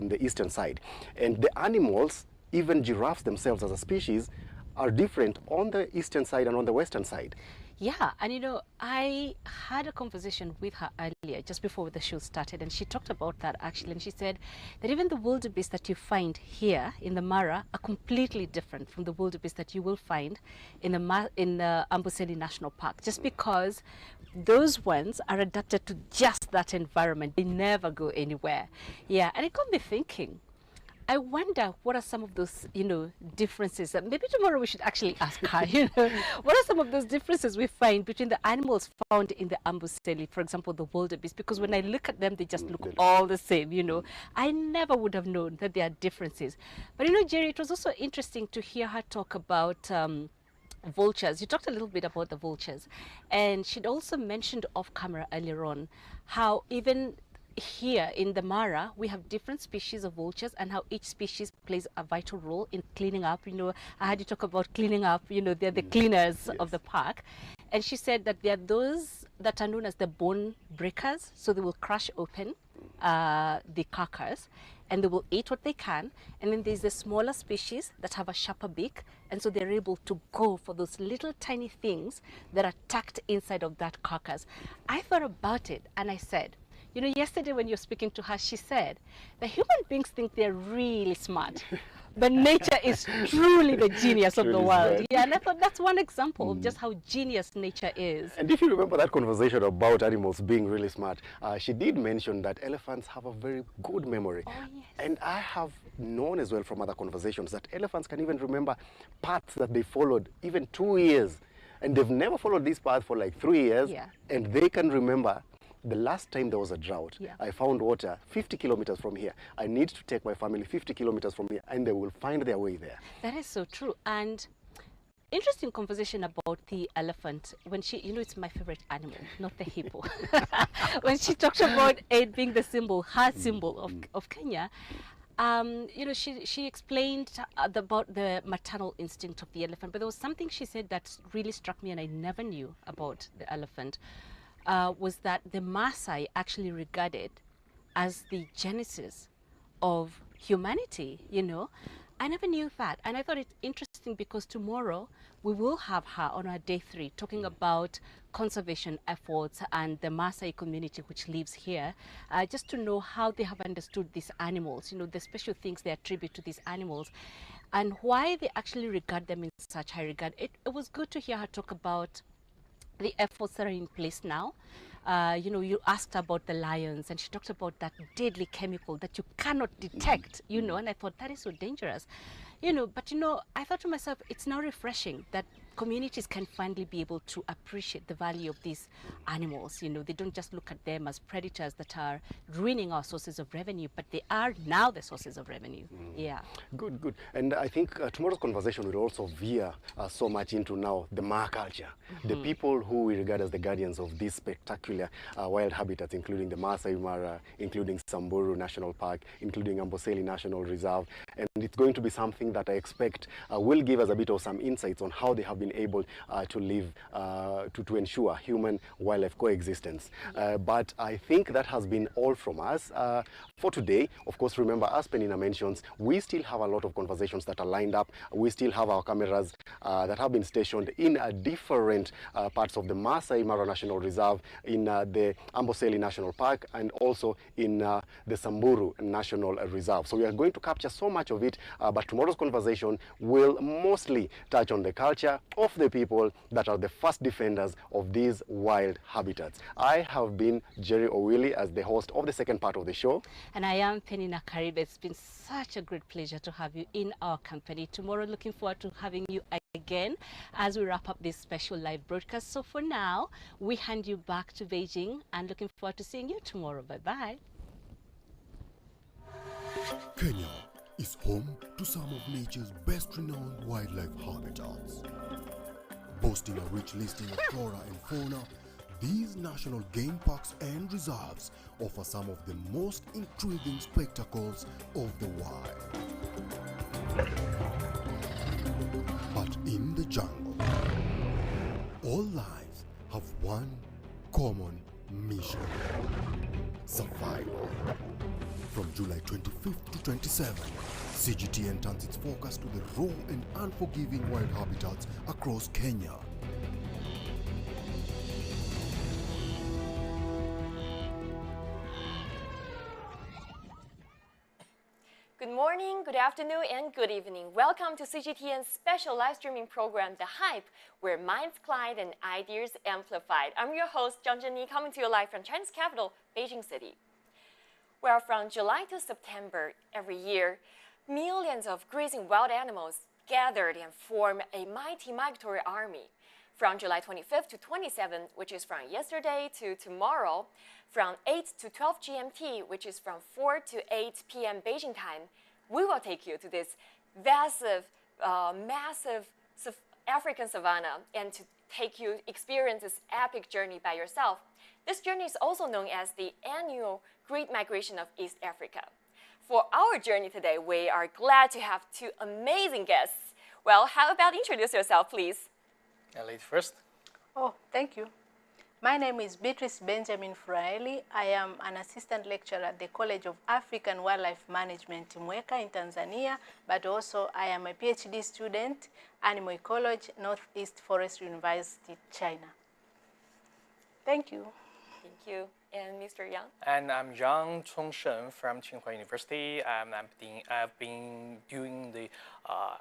the eastern side. And the animals, even giraffes themselves as a species, are different on the eastern side and on the western side. Yeah, and you know, I had a conversation with her earlier, just before the show started, and she talked about that actually, and she said that even the wildebeest that you find here in the Mara are completely different from the wildebeest that you will find in the Amboseli National Park, just because those ones are adapted to just that environment. They never go anywhere. Yeah, and it got me thinking. I wonder what are some of those, you know, differences that maybe tomorrow we should actually ask her, you know, what are some of those differences we find between the animals found in the Amboseli, for example, the wildebeest, because when I look at them, they just look all the same, you know. I never would have known that there are differences. But, you know, Jerry, it was also interesting to hear her talk about vultures. You talked a little bit about the vultures, and she'd also mentioned off camera earlier on how even here in the Mara, we have different species of vultures and how each species plays a vital role in cleaning up. You know, I had you talk about cleaning up, you know, they're the cleaners of the park. And she said that there are those that are known as the bone breakers. So they will crush open the carcass and they will eat what they can. And then there's the smaller species that have a sharper beak. And so they're able to go for those little tiny things that are tucked inside of that carcass. I thought about it and I said, you know, yesterday when you were speaking to her, she said that human beings think they're really smart, but nature is truly the genius of the world. Right. Yeah, and I thought that's one example of just how genius nature is. And if you remember that conversation about animals being really smart, she did mention that elephants have a very good memory. Oh, yes. And I have known as well from other conversations that elephants can even remember paths that they followed even 2 years. And they've never followed this path for like 3 years. Yeah. And they can remember the last time there was a drought. Yeah. I found water 50 kilometers from here. I need to take my family 50 kilometers from here, and they will find their way there. That is so true. And interesting conversation about the elephant when she, you know, it's my favorite animal, not the hippo. When she talked about it being the symbol, her symbol of Kenya, you know, she explained about the maternal instinct of the elephant, but there was something she said that really struck me and I never knew about the elephant. Was that the Maasai actually regarded as the genesis of humanity, you know. I never knew that, and I thought it's interesting because tomorrow we will have her on our day 3 talking about conservation efforts and the Maasai community which lives here, just to know how they have understood these animals, you know, the special things they attribute to these animals and why they actually regard them in such high regard. It was good to hear her talk about the efforts that are in place now. You know, you asked about the lions and she talked about that deadly chemical that you cannot detect, you know, and I thought that is so dangerous, you know, but you know, I thought to myself, it's now refreshing that communities can finally be able to appreciate the value of these animals. You know, they don't just look at them as predators that are ruining our sources of revenue, but they are now the sources of revenue. Yeah. Good, good. And I think tomorrow's conversation will also veer so much into now the Ma culture, the people who we regard as the guardians of these spectacular wild habitats, including the Masai-Mara, including Samburu National Park, including Amboseli National Reserve. And it's going to be something that I expect will give us a bit of some insights on how they have been able to live, to ensure human-wildlife coexistence. But I think that has been all from us for today. Of course, remember, as Penina mentions, we still have a lot of conversations that are lined up. We still have our cameras that have been stationed in different parts of the Masai-Mara National Reserve, in the Amboseli National Park, and also in the Samburu National Reserve. So we are going to capture so much of it, but tomorrow's conversation will mostly touch on the culture of the people that are the first defenders of these wild habitats. I have been Jerry Owili as the host of the second part of the show. And I am Penina Karibe. It's been such a great pleasure to have you in our company. Tomorrow, looking forward to having you again as we wrap up this special live broadcast. So for now, we hand you back to Beijing and looking forward to seeing you tomorrow. Bye-bye. Kenya is home to some of nature's best renowned wildlife habitats. Boasting a rich listing of flora and fauna, these national game parks and reserves offer some of the most intriguing spectacles of the wild. But in the jungle, all lives have one common mission: survival. From July 25th to 27th, CGTN turns its focus to the raw and unforgiving wild habitats across Kenya. Good morning, good afternoon, and good evening. Welcome to CGTN's special live streaming program, The Hype, where minds collide and ideas amplified. I'm your host, Zhang Zhenyi, coming to you live from China's capital, Beijing City. Well, from July to September every year, millions of grazing wild animals gathered and form a mighty migratory army. From July 25th to 27th, which is from yesterday to tomorrow, from 8 to 12 GMT, which is from 4 to 8 p.m. Beijing time, we will take you to this massive African savanna and to take you experience this epic journey by yourself. This journey is also known as the annual Great Migration of East Africa. For our journey today, we are glad to have two amazing guests. Well, how about introduce yourself, please? Ladies first. Oh, thank you. My name is Beatrice Benjamin Fraeli. I am an assistant lecturer at the College of African Wildlife Management in Mweka in Tanzania, but also I am a PhD student, Animal Ecology, Northeast Forest University, China. Thank you. Thank you. And Mr. Yang? And I'm Yang Chongshen from Tsinghua University. I've been doing the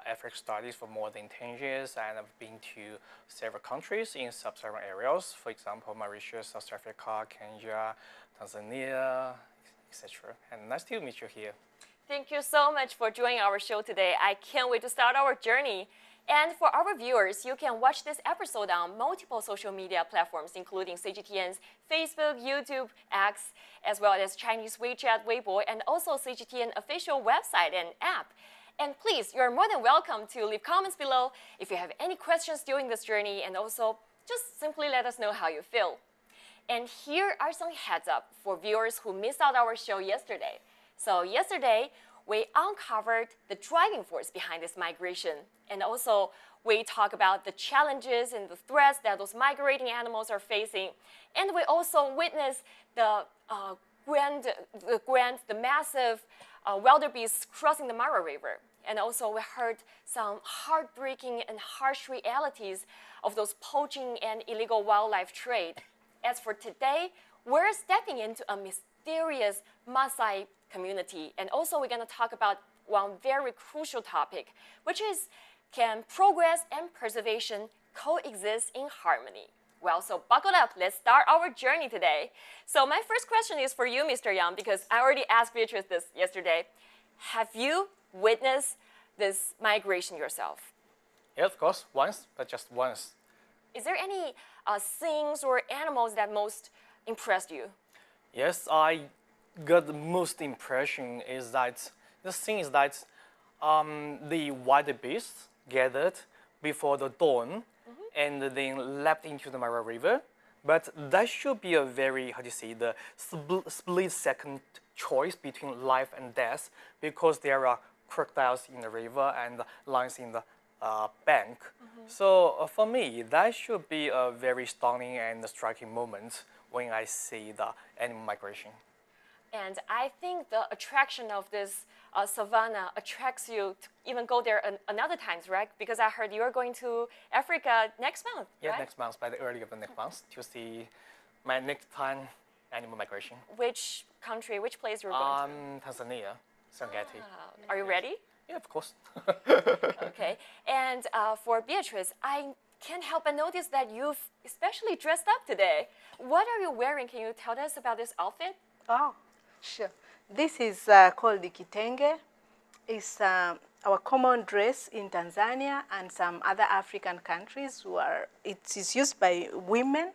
African studies for more than 10 years, and I've been to several countries in sub-Saharan areas. For example, Mauritius, South Africa, Kenya, Tanzania, etc. And nice to meet you here. Thank you so much for joining our show today. I can't wait to start our journey. And for our viewers, you can watch this episode on multiple social media platforms, including CGTN's Facebook, YouTube, X, as well as Chinese WeChat, Weibo, and also CGTN official website and app. And please, you're more than welcome to leave comments below if you have any questions during this journey, and also just simply let us know how you feel. And here are some heads up for viewers who missed out our show yesterday. So yesterday, we uncovered the driving force behind this migration. And also, we talk about the challenges and the threats that those migrating animals are facing. And we also witnessed the massive wildebeests crossing the Mara River. And also, we heard some heartbreaking and harsh realities of those poaching and illegal wildlife trade. As for today, we're stepping into a mysterious Maasai community. And also we're going to talk about one very crucial topic, which is, can progress and preservation coexist in harmony? Well, so buckle up. Let's start our journey today. So my first question is for you, Mr. Yang, because I already asked Beatrice this yesterday. Have you witnessed this migration yourself? Yeah, of course, once, but just once. Is there any things or animals that most impressed you? Yes, I got the most impression is that the thing is that the wildebeests gathered before the dawn and then leapt into the Mara River. But that should be a very, how do you say, the split-second choice between life and death, because there are crocodiles in the river and lions in the bank. So for me, that should be a very stunning and striking moment when I see the animal migration. And I think the attraction of this savanna attracts you to even go there another times, right? Because I heard you're going to Africa next month, Yeah, right? next month, by the early of the next month, to see my next time animal migration. Which country, which place you're going to? Tanzania, Serengeti. Are you ready? Yeah, of course. Okay. And for Beatrice, I can't help but notice that you've especially dressed up today. What are you wearing? Can you tell us about this outfit? Oh, sure. This is called the kitenge. It's our common dress in Tanzania and some other African countries. It is used by women.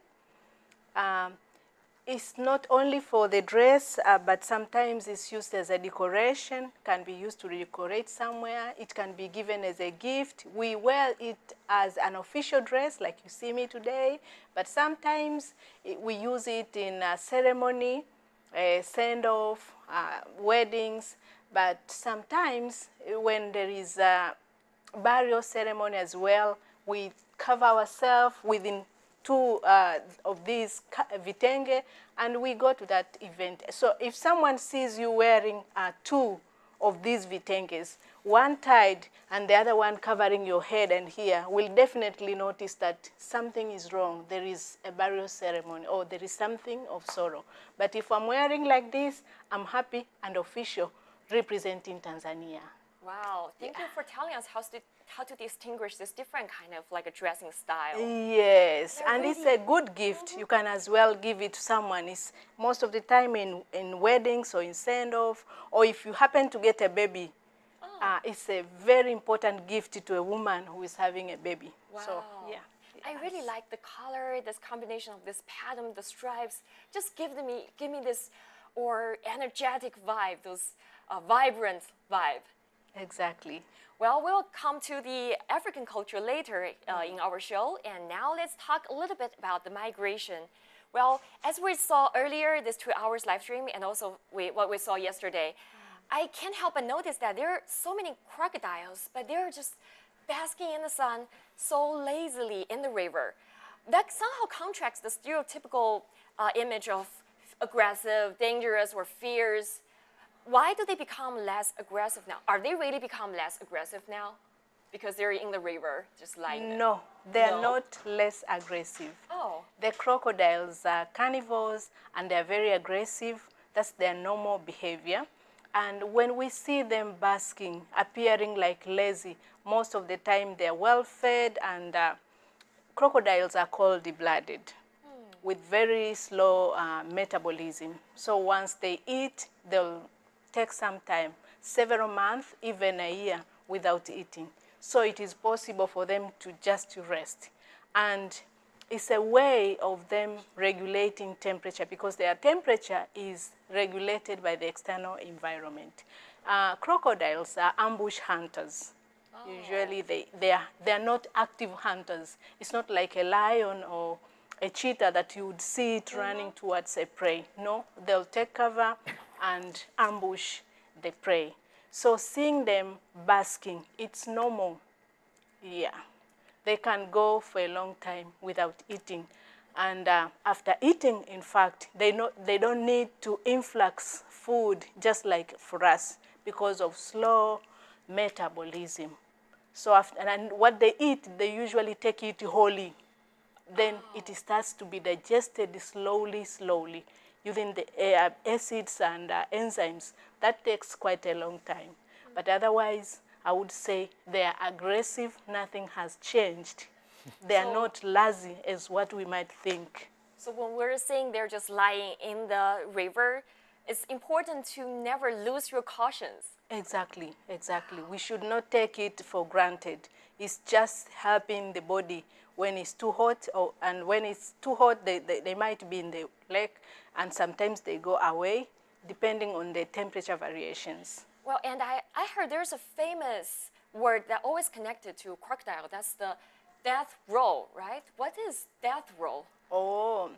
It's not only for the dress, but sometimes it's used as a decoration, can be used to decorate somewhere. It can be given as a gift. We wear it as an official dress, like you see me today, but sometimes we use it in a ceremony, a send-off, weddings, but sometimes when there is a burial ceremony as well, we cover ourselves within two of these vitenge, and we go to that event. So if someone sees you wearing two of these vitenges, one tied and the other one covering your head and here, will definitely notice that something is wrong. There is a burial ceremony or there is something of sorrow. But if I'm wearing like this, I'm happy and official representing Tanzania. Wow, thank you for telling us how to distinguish this different kind of like a dressing style. Yes, They're and it's really- a good gift. You can as well give it to someone. It's most of the time in weddings or in send-off, or if you happen to get a baby, it's a very important gift to a woman who is having a baby. So, Wow. yeah. I really like the color, this combination of this pattern, the stripes. Just give me this or energetic vibe, those vibrant vibe. Exactly. Well, we'll come to the African culture later in our show, and now let's talk a little bit about the migration. Well, as we saw earlier, this 2 hours live stream, and also what we saw yesterday, I can't help but notice that there are so many crocodiles, but they're just basking in the sun so lazily in the river. That somehow contrasts the stereotypical image of aggressive, dangerous, or fierce. Why do they become less aggressive now? Are they really become less aggressive now? Because they're in the river, just lying there? No, they're No? not less aggressive. Oh, The crocodiles are carnivores and they're very aggressive. That's their normal behavior. And when we see them basking, appearing like lazy, most of the time they're well fed, and crocodiles are cold-blooded with very slow metabolism. So once they eat, they'll take some time, several months, even a year without eating. So it is possible for them to just rest. And it's a way of them regulating temperature, because their temperature is regulated by the external environment. Crocodiles are ambush hunters. Usually they are not active hunters. It's not like a lion or a cheetah that you would see it running towards a prey. No, they'll take cover and ambush the prey. So seeing them basking, it's normal. Yeah. They can go for a long time without eating. And after eating, in fact, they don't need to influx food just like for us because of slow metabolism. So and what they eat, they usually take it wholly. Then it starts to be digested slowly, using the acids and enzymes. That takes quite a long time. But otherwise, I would say they are aggressive. Nothing has changed. They are not lazy as what we might think. so when we're saying they're just lying in the river, it's important to never lose your cautions. Exactly, exactly. We should not take it for granted. It's just helping the body when it's too hot, and when it's too hot, they might be in the lake, and sometimes they go away, depending on the temperature variations. Well, and I heard there's a famous word that always connected to crocodile. That's the death roll, right? What is death roll? Oh,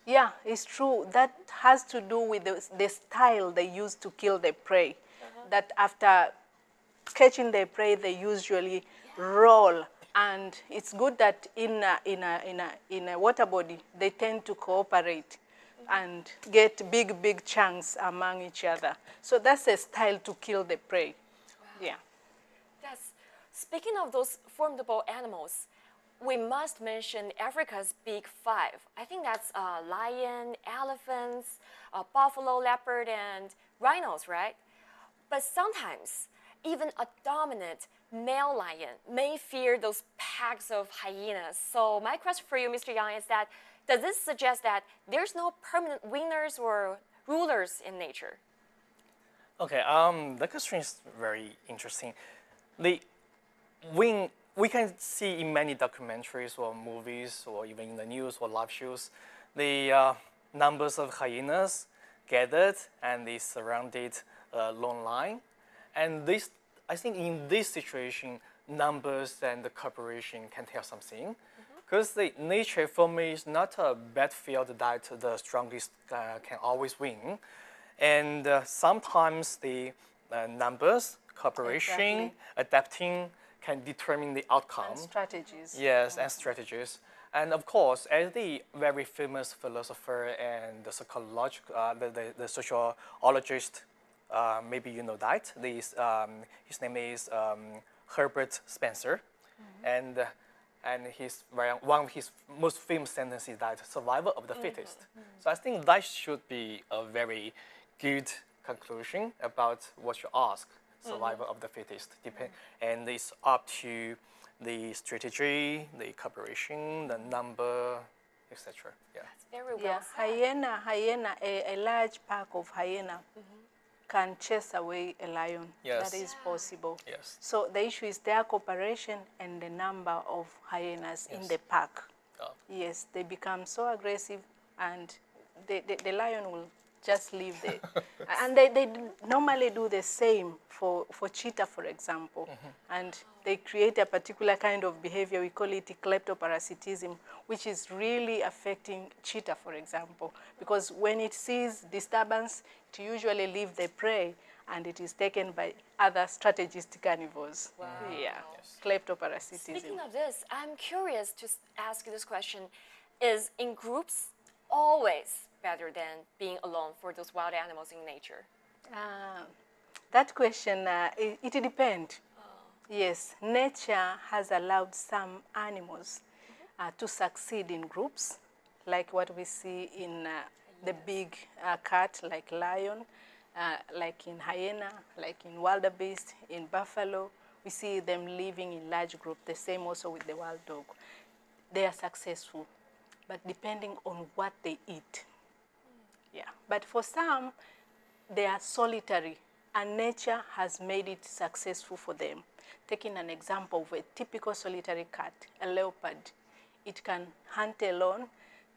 yeah, it's true. That has to do with the style they use to kill the prey. That after catching the prey, they usually roll. And it's good that in a water body, they tend to cooperate and get big chunks among each other. So that's a style to kill the prey. Wow. Yeah. Yes. Speaking of those formidable animals, we must mention Africa's big five. I think that's lion, elephants, buffalo, leopard, and rhinos, right? But sometimes, even a dominant male lion may fear those packs of hyenas. So my question for you, Mr. Yang, is that does this suggest that there's no permanent winners or rulers in nature? Okay, the question is very interesting. We can see in many documentaries or movies or even in the news or live shows, the numbers of hyenas gathered and they surrounded a long line. And this, I think in this situation, numbers and the cooperation can tell something. Because the nature for me is not a battlefield that the strongest can always win. And sometimes the numbers, cooperation, adapting can determine the outcome. And strategies. Yes, and strategies. And of course, as the very famous philosopher and the the sociologist, maybe you know that, his name is Herbert Spencer. And one of his most famous sentences is that survival of the fittest. So I think that should be a very good conclusion about what you ask, survival of the fittest. And it's up to the strategy, the cooperation, the number, etc. Yeah. It's very well Yeah, said. a large pack of hyena can chase away a lion. Yes. That is possible. Yes. So the issue is their cooperation and the number of hyenas in Yes. the pack. Oh. Yes, they become so aggressive, and the lion will just leave the... And they normally do the same for cheetah, for example. And they create a particular kind of behavior, we call it kleptoparasitism, which is really affecting cheetah, for example. Because when it sees disturbance, it usually leaves the prey, and it is taken by other strategist carnivores. Wow. Yeah, kleptoparasitism. Speaking of this, I'm curious to ask you this question. Is in groups always better than being alone for those wild animals in nature? That question, it depends. Yes, nature has allowed some animals to succeed in groups, like what we see in the big cat, like lion, like in hyena, like in wildebeest, in buffalo. We see them living in large groups. The same also with the wild dog. They are successful, but depending on what they eat. Yeah, but for some, they are solitary, and nature has made it successful for them. Taking an example of a typical solitary cat, a leopard, it can hunt alone,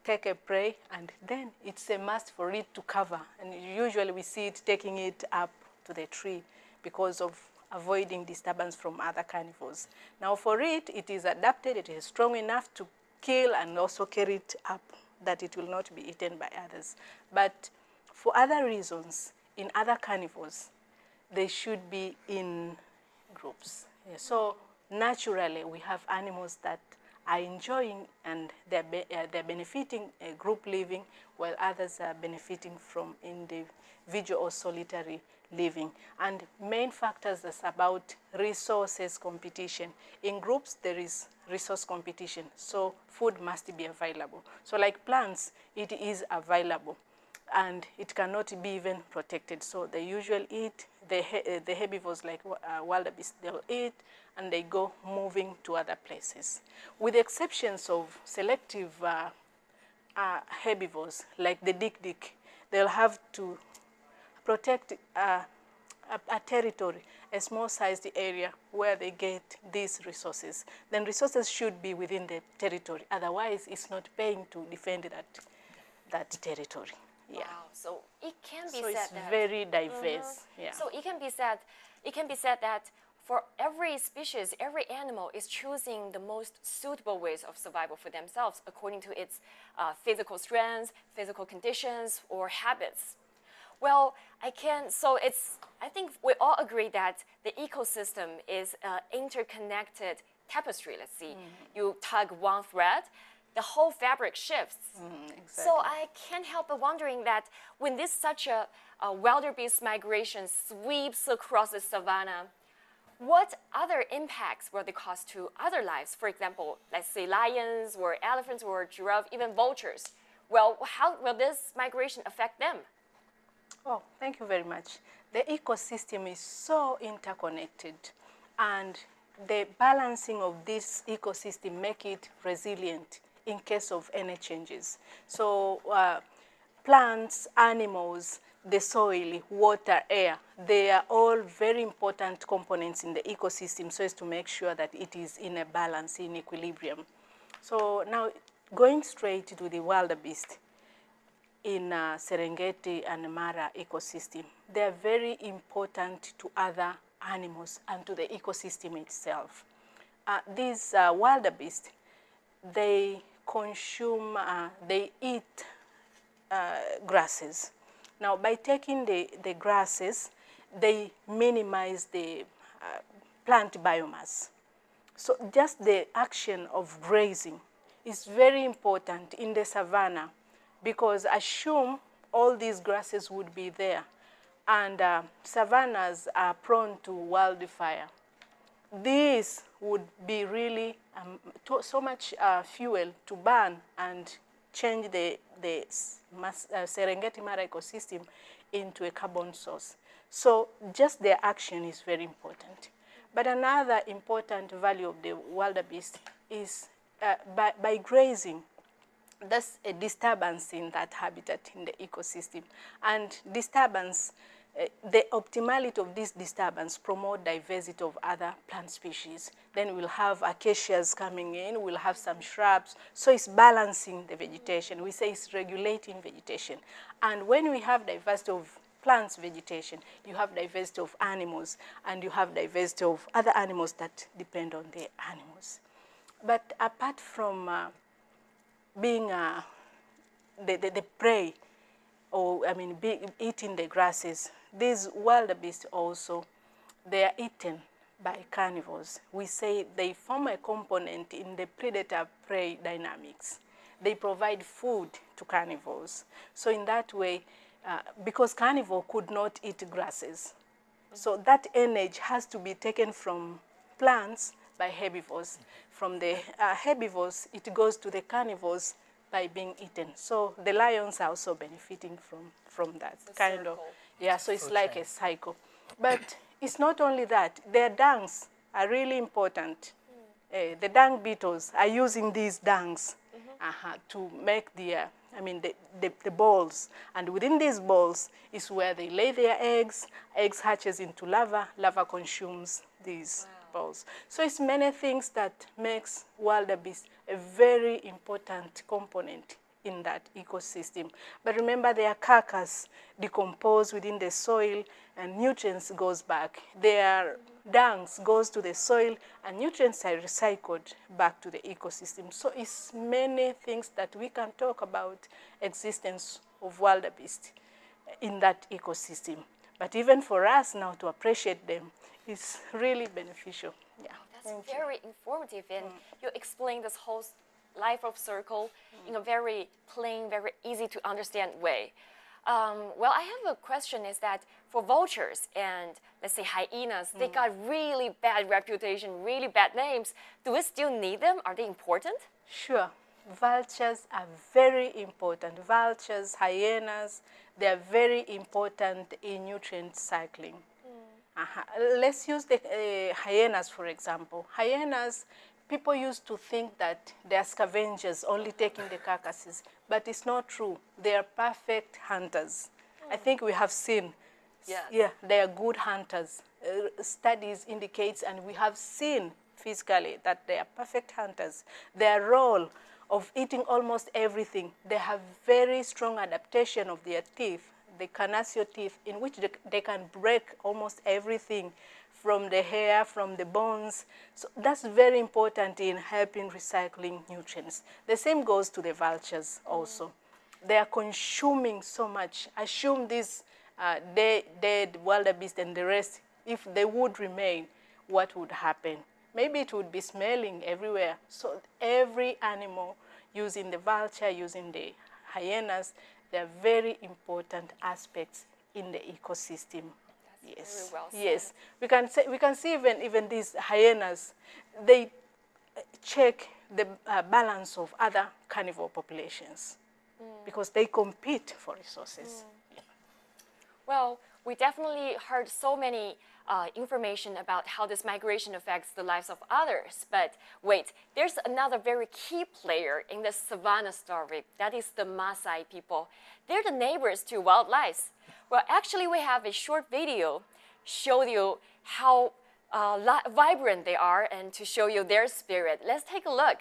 take a prey, and then it's a must for it to cover. And usually we see it taking it up to the tree because of avoiding disturbance from other carnivores. Now for it, it is adapted, it is strong enough to kill and also carry it up, that it will not be eaten by others. But for other reasons, in other carnivores, they should be in groups. Yeah, so naturally, we have animals that are enjoying and they're benefiting group living, while others are benefiting from individual or solitary living. And main factors is about resources competition. In groups, there is resource competition, so food must be available. So like plants, it is available, and it cannot be even protected. So they usually eat, the herbivores like wildebeest, they'll eat, and they go moving to other places. With the exceptions of selective herbivores, like the dik-dik, they'll have to protect a territory, a small-sized area where they get these resources. Then resources should be within the territory. Otherwise, it's not paying to defend that territory. Yeah. Wow. So it can be So said it's that very diverse. Yeah. So it can be said that for every species, every animal is choosing the most suitable ways of survival for themselves according to its physical strengths, physical conditions, or habits. Well, I think we all agree that the ecosystem is an interconnected tapestry. Let's see, you tug one thread, the whole fabric shifts. Exactly. So I can't help but wondering that when such a wildebeest migration sweeps across the savannah, what other impacts will they cause to other lives? For example, let's say lions or elephants or giraffe, even vultures. Well, how will this migration affect them? Oh, thank you very much. The ecosystem is so interconnected, and the balancing of this ecosystem make it resilient in case of any changes. So plants, animals, the soil, water, air, they are all very important components in the ecosystem so as to make sure that it is in a balance, in equilibrium. So now going straight to the wildebeest, in Serengeti and Mara ecosystem, they are very important to other animals and to the ecosystem itself. These wildebeest, they consume, they eat grasses. Now, by taking the grasses, they minimize the plant biomass. So just the action of grazing is very important in the savanna, because assume all these grasses would be there, and savannas are prone to wildfire. This would be really so much fuel to burn and change the Serengeti-Mara ecosystem into a carbon source. So just their action is very important. But another important value of the wildebeest is by grazing, that's a disturbance in that habitat, in the ecosystem. And disturbance, the optimality of this disturbance promote diversity of other plant species. Then we'll have acacias coming in, we'll have some shrubs. So it's balancing the vegetation. We say it's regulating vegetation. And when we have diversity of plants vegetation, you have diversity of animals, and you have diversity of other animals that depend on the animals. But apart from being the prey, or eating the grasses, these wildebeests also, they are eaten by carnivores. We say they form a component in the predator-prey dynamics. They provide food to carnivores. So in that way, because carnivore could not eat grasses, so that energy has to be taken from plants by herbivores. From the herbivores, it goes to the carnivores by being eaten. So the lions are also benefiting from that kind of, yeah, so it's like a cycle. But it's not only that, their dungs are really important. The dung beetles are using these dungs to make their, the balls. And within these balls is where they lay their eggs. Eggs hatches into larva. Larva consumes these balls. So it's many things that makes wildebeest a very important component in that ecosystem. But remember, their carcass decompose within the soil and nutrients goes back. Their dungs goes to the soil and nutrients are recycled back to the ecosystem. So it's many things that we can talk about existence of wildebeest in that ecosystem. But even for us now to appreciate them is really beneficial. Yeah. That's very informative, and you explain this whole life of circle in a very plain, very easy to understand way. Well, I have a question is that for vultures and let's say hyenas, they got really bad reputation, really bad names. Do we still need them? Are they important? Sure. Vultures are very important. Vultures, hyenas, they are very important in nutrient cycling. Let's use the hyenas, for example. Hyenas, people used to think that they are scavengers, only taking the carcasses, but it's not true. They are perfect hunters. I think we have seen, yeah, they are good hunters. Studies indicates, and we have seen physically that they are perfect hunters. Their role of eating almost everything, they have very strong adaptation of their teeth, the carnassial teeth, in which they can break almost everything from the hair, from the bones. So that's very important in helping recycling nutrients. The same goes to the vultures also. They are consuming so much. Assume these dead wildebeest and the rest, if they would remain, what would happen? Maybe it would be smelling everywhere. So every animal, using the vulture, using the hyenas, they're very important aspects in the ecosystem. Yes. Very well said. Yes. We can see even these hyenas, they check the balance of other carnivore populations because they compete for resources. Yeah. Well, we definitely heard so many information about how this migration affects the lives of others. But wait, there's another very key player in the savanna story. That is the Maasai people. They're the neighbors to wildlife. Well, actually, we have a short video show you how vibrant they are and to show you their spirit. Let's take a look.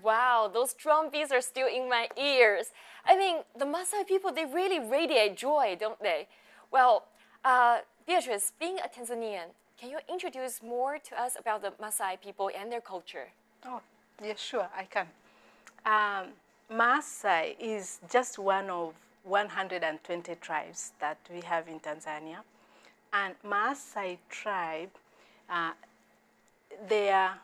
Wow, those drum beats are still in my ears. I mean, the Maasai people, they really radiate joy, don't they? Well, Beatrice, being a Tanzanian, can you introduce more to us about the Maasai people and their culture? Oh, yeah, sure, I can. Maasai is just one of 120 tribes that we have in Tanzania. And Maasai tribe, they are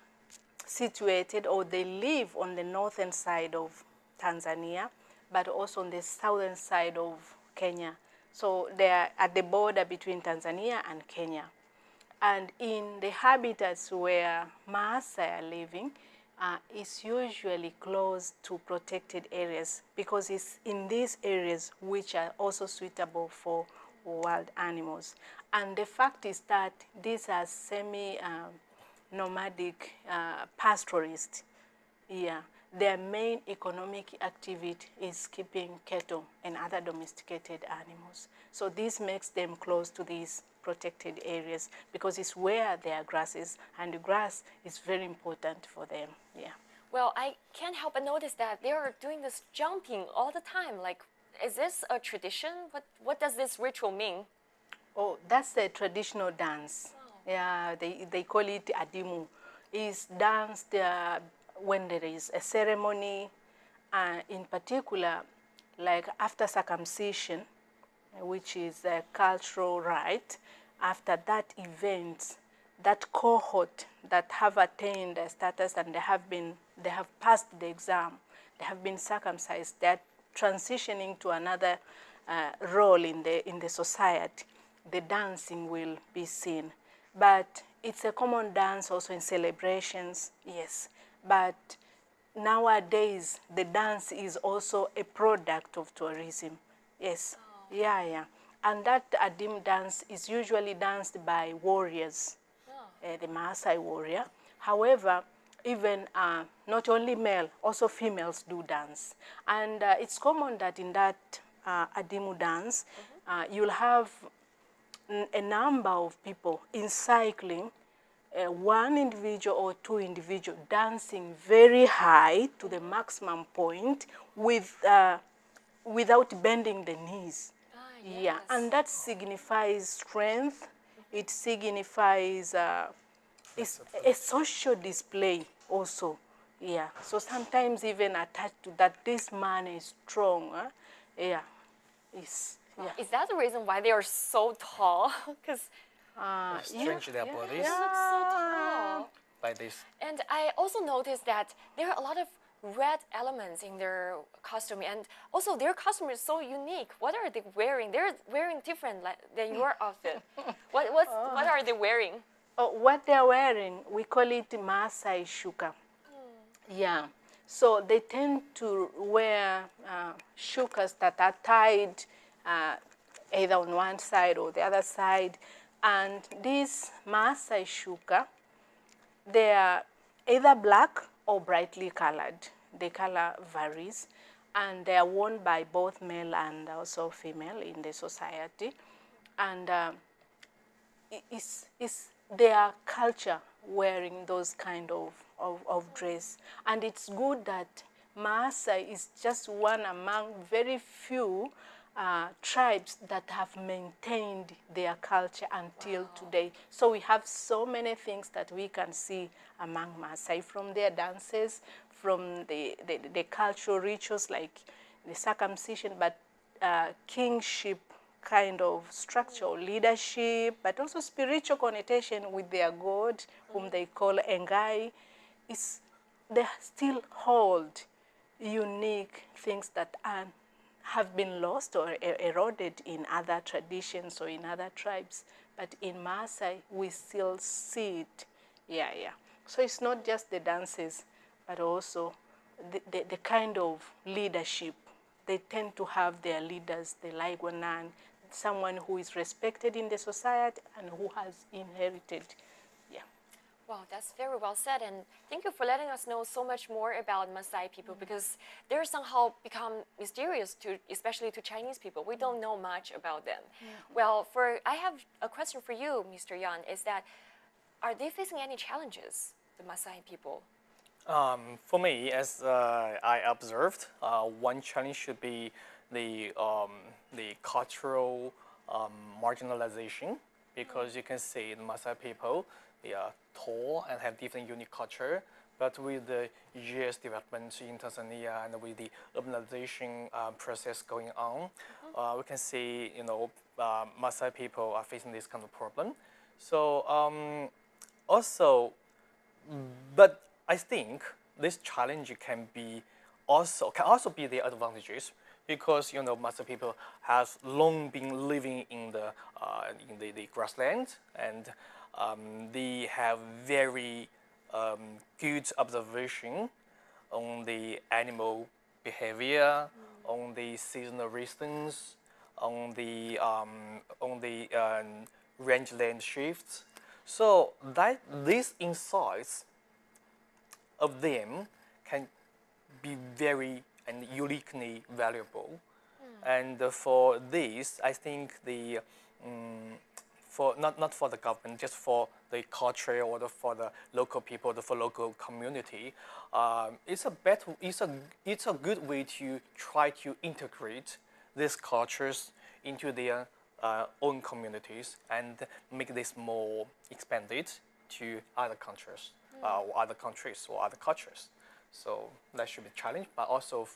situated, or they live on the northern side of Tanzania, but also on the southern side of Kenya. So they are at the border between Tanzania and Kenya. And in the habitats where Maasai are living, it's usually close to protected areas, because it's in these areas which are also suitable for wild animals. And the fact is that these are semi-nomadic pastoralists. Yeah. Their main economic activity is keeping cattle and other domesticated animals. So this makes them close to these protected areas, because it's where there are grasses, and the grass is very important for them. Yeah. Well, I can't help but notice that they are doing this jumping all the time. Like, is this a tradition? What does this ritual mean? Oh, that's a traditional dance. Oh. Yeah, they call it adimu. It's danced when there is a ceremony, in particular, like after circumcision, which is a cultural rite. After that event, that cohort that have attained a status and they have passed the exam, they have been circumcised, they're transitioning to another role in the society, the dancing will be seen. But it's a common dance also in celebrations, yes. But nowadays, the dance is also a product of tourism, yes. Oh. Yeah, yeah. And that Adim dance is usually danced by warriors, the Maasai warrior. However, even not only male, also females do dance. And it's common that in that Adimu dance, you'll have a number of people in cycling, one individual or two individuals dancing very high to the maximum point without bending the knees. Yes. Yeah, and that signifies strength. It signifies it's a social display also. Yeah, so sometimes even attached to that, this man is strong. Yeah, yeah. Is that the reason why they are so tall? Because stretch their bodies. They look so tall. Like this. And I also noticed that there are a lot of red elements in their costume, and also their costume is so unique. What are they wearing? They're wearing different than your outfit. What are they wearing? Oh, what they're wearing, we call it Maasai shuka. Yeah. So they tend to wear shukas that are tied either on one side or the other side. And these Maasai shuka, they are either black or brightly colored. The color varies, and they are worn by both male and also female in the society. And it's their culture wearing those kind of dress. And it's good that Maasai is just one among very few tribes that have maintained their culture until today. So we have so many things that we can see among Maasai, from their dances, from the cultural rituals like the circumcision, but kingship kind of structure or leadership, but also spiritual connotation with their god, whom they call Engai. They still hold unique things that have been lost or eroded in other traditions or in other tribes, but in Maasai we still see it. Yeah, yeah. So it's not just the dances, but also the kind of leadership. They tend to have their leaders, the Laigwanan, someone who is respected in the society and who has inherited. Yeah. Wow, that's very well said, and thank you for letting us know so much more about Maasai people, because they're somehow become mysterious to, especially to Chinese people. We don't know much about them. Well, I have a question for you, Mr. Yan, is that are they facing any challenges, the Maasai people? For me, as I observed, one challenge should be the cultural marginalization, because you can see the Maasai people, they are tall and have different unique culture, but with the years development in Tanzania and with the urbanization process going on, we can see, Maasai people are facing this kind of problem. So also, but I think this challenge can also be the advantages, because Maasai people has long been living in the grassland, and they have very good observation on the animal behavior, on the seasonal rhythms, on the rangeland shifts. So that these insights of them can be very and uniquely valuable. And for this, I think for not for the government, just for the culture or for the local people, for local community, it's a good way to try to integrate these cultures into their own communities and make this more expanded to other countries, or other countries or other cultures. So that should be a challenge, but also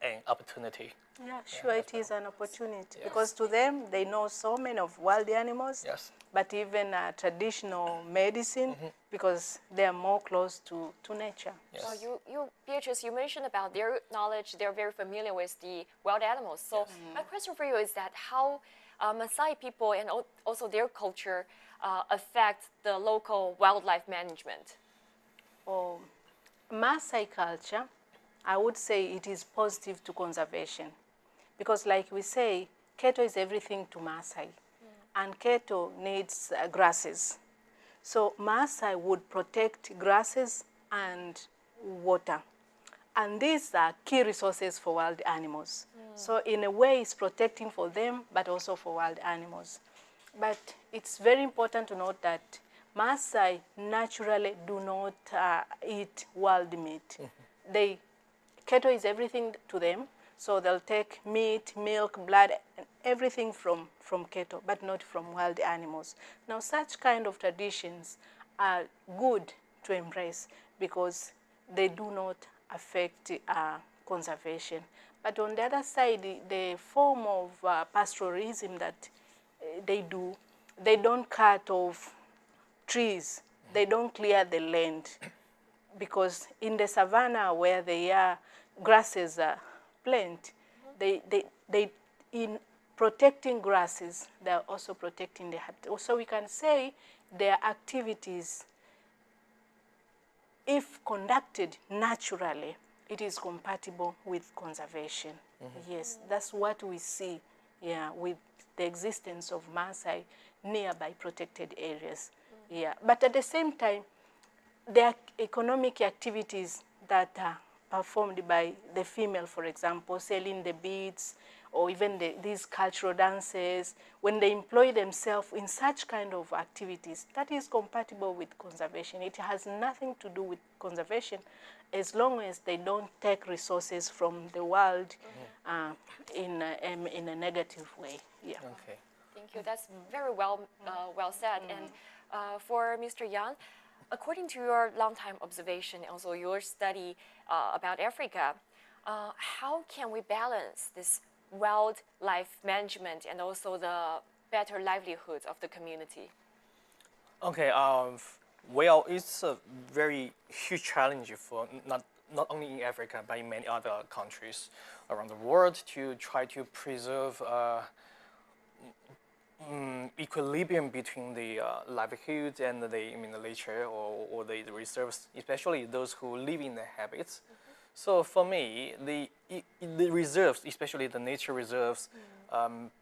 an opportunity. Yeah, sure, it is an opportunity, because to them they know so many of wild animals, but even traditional medicine, because they are more close to nature. So Beatrice, you mentioned about their knowledge, they're very familiar with the wild animals. So my question for you is that how Maasai people and also their culture affect the local wildlife management? Oh, Maasai culture, I would say it is positive to conservation, because like we say, cattle is everything to Maasai, and cattle needs grasses. So Maasai would protect grasses and water, and these are key resources for wild animals. So in a way, it's protecting for them, but also for wild animals. But it's very important to note that Maasai naturally do not eat wild meat. Cattle is everything to them, so they'll take meat, milk, blood, and everything from cattle, but not from wild animals. Now, such kind of traditions are good to embrace, because they do not affect conservation. But on the other side, the form of pastoralism that they do, they don't cut off trees, they don't clear the land, because in the savannah where they are, grasses are plant, in protecting grasses, they are also protecting the habitat. So we can say their activities, if conducted naturally, it is compatible with conservation. Yes, that's what we see, with the existence of Maasai nearby protected areas. But at the same time, there are economic activities that are performed by the female, for example, selling the beads, or even these cultural dances. When they employ themselves in such kind of activities, that is compatible with conservation. It has nothing to do with conservation, as long as they don't take resources from the world in a negative way. Okay. Thank you. That's very well said. And for Mr. Yan, according to your long-time observation, also your study about Africa, how can we balance this wildlife management and also the better livelihoods of the community? Okay, well, it's a very huge challenge for not not only in Africa, but in many other countries around the world to try to preserve equilibrium between the livelihood and the nature or the reserves, especially those who live in the habits. So for me, the reserves, especially the nature reserves,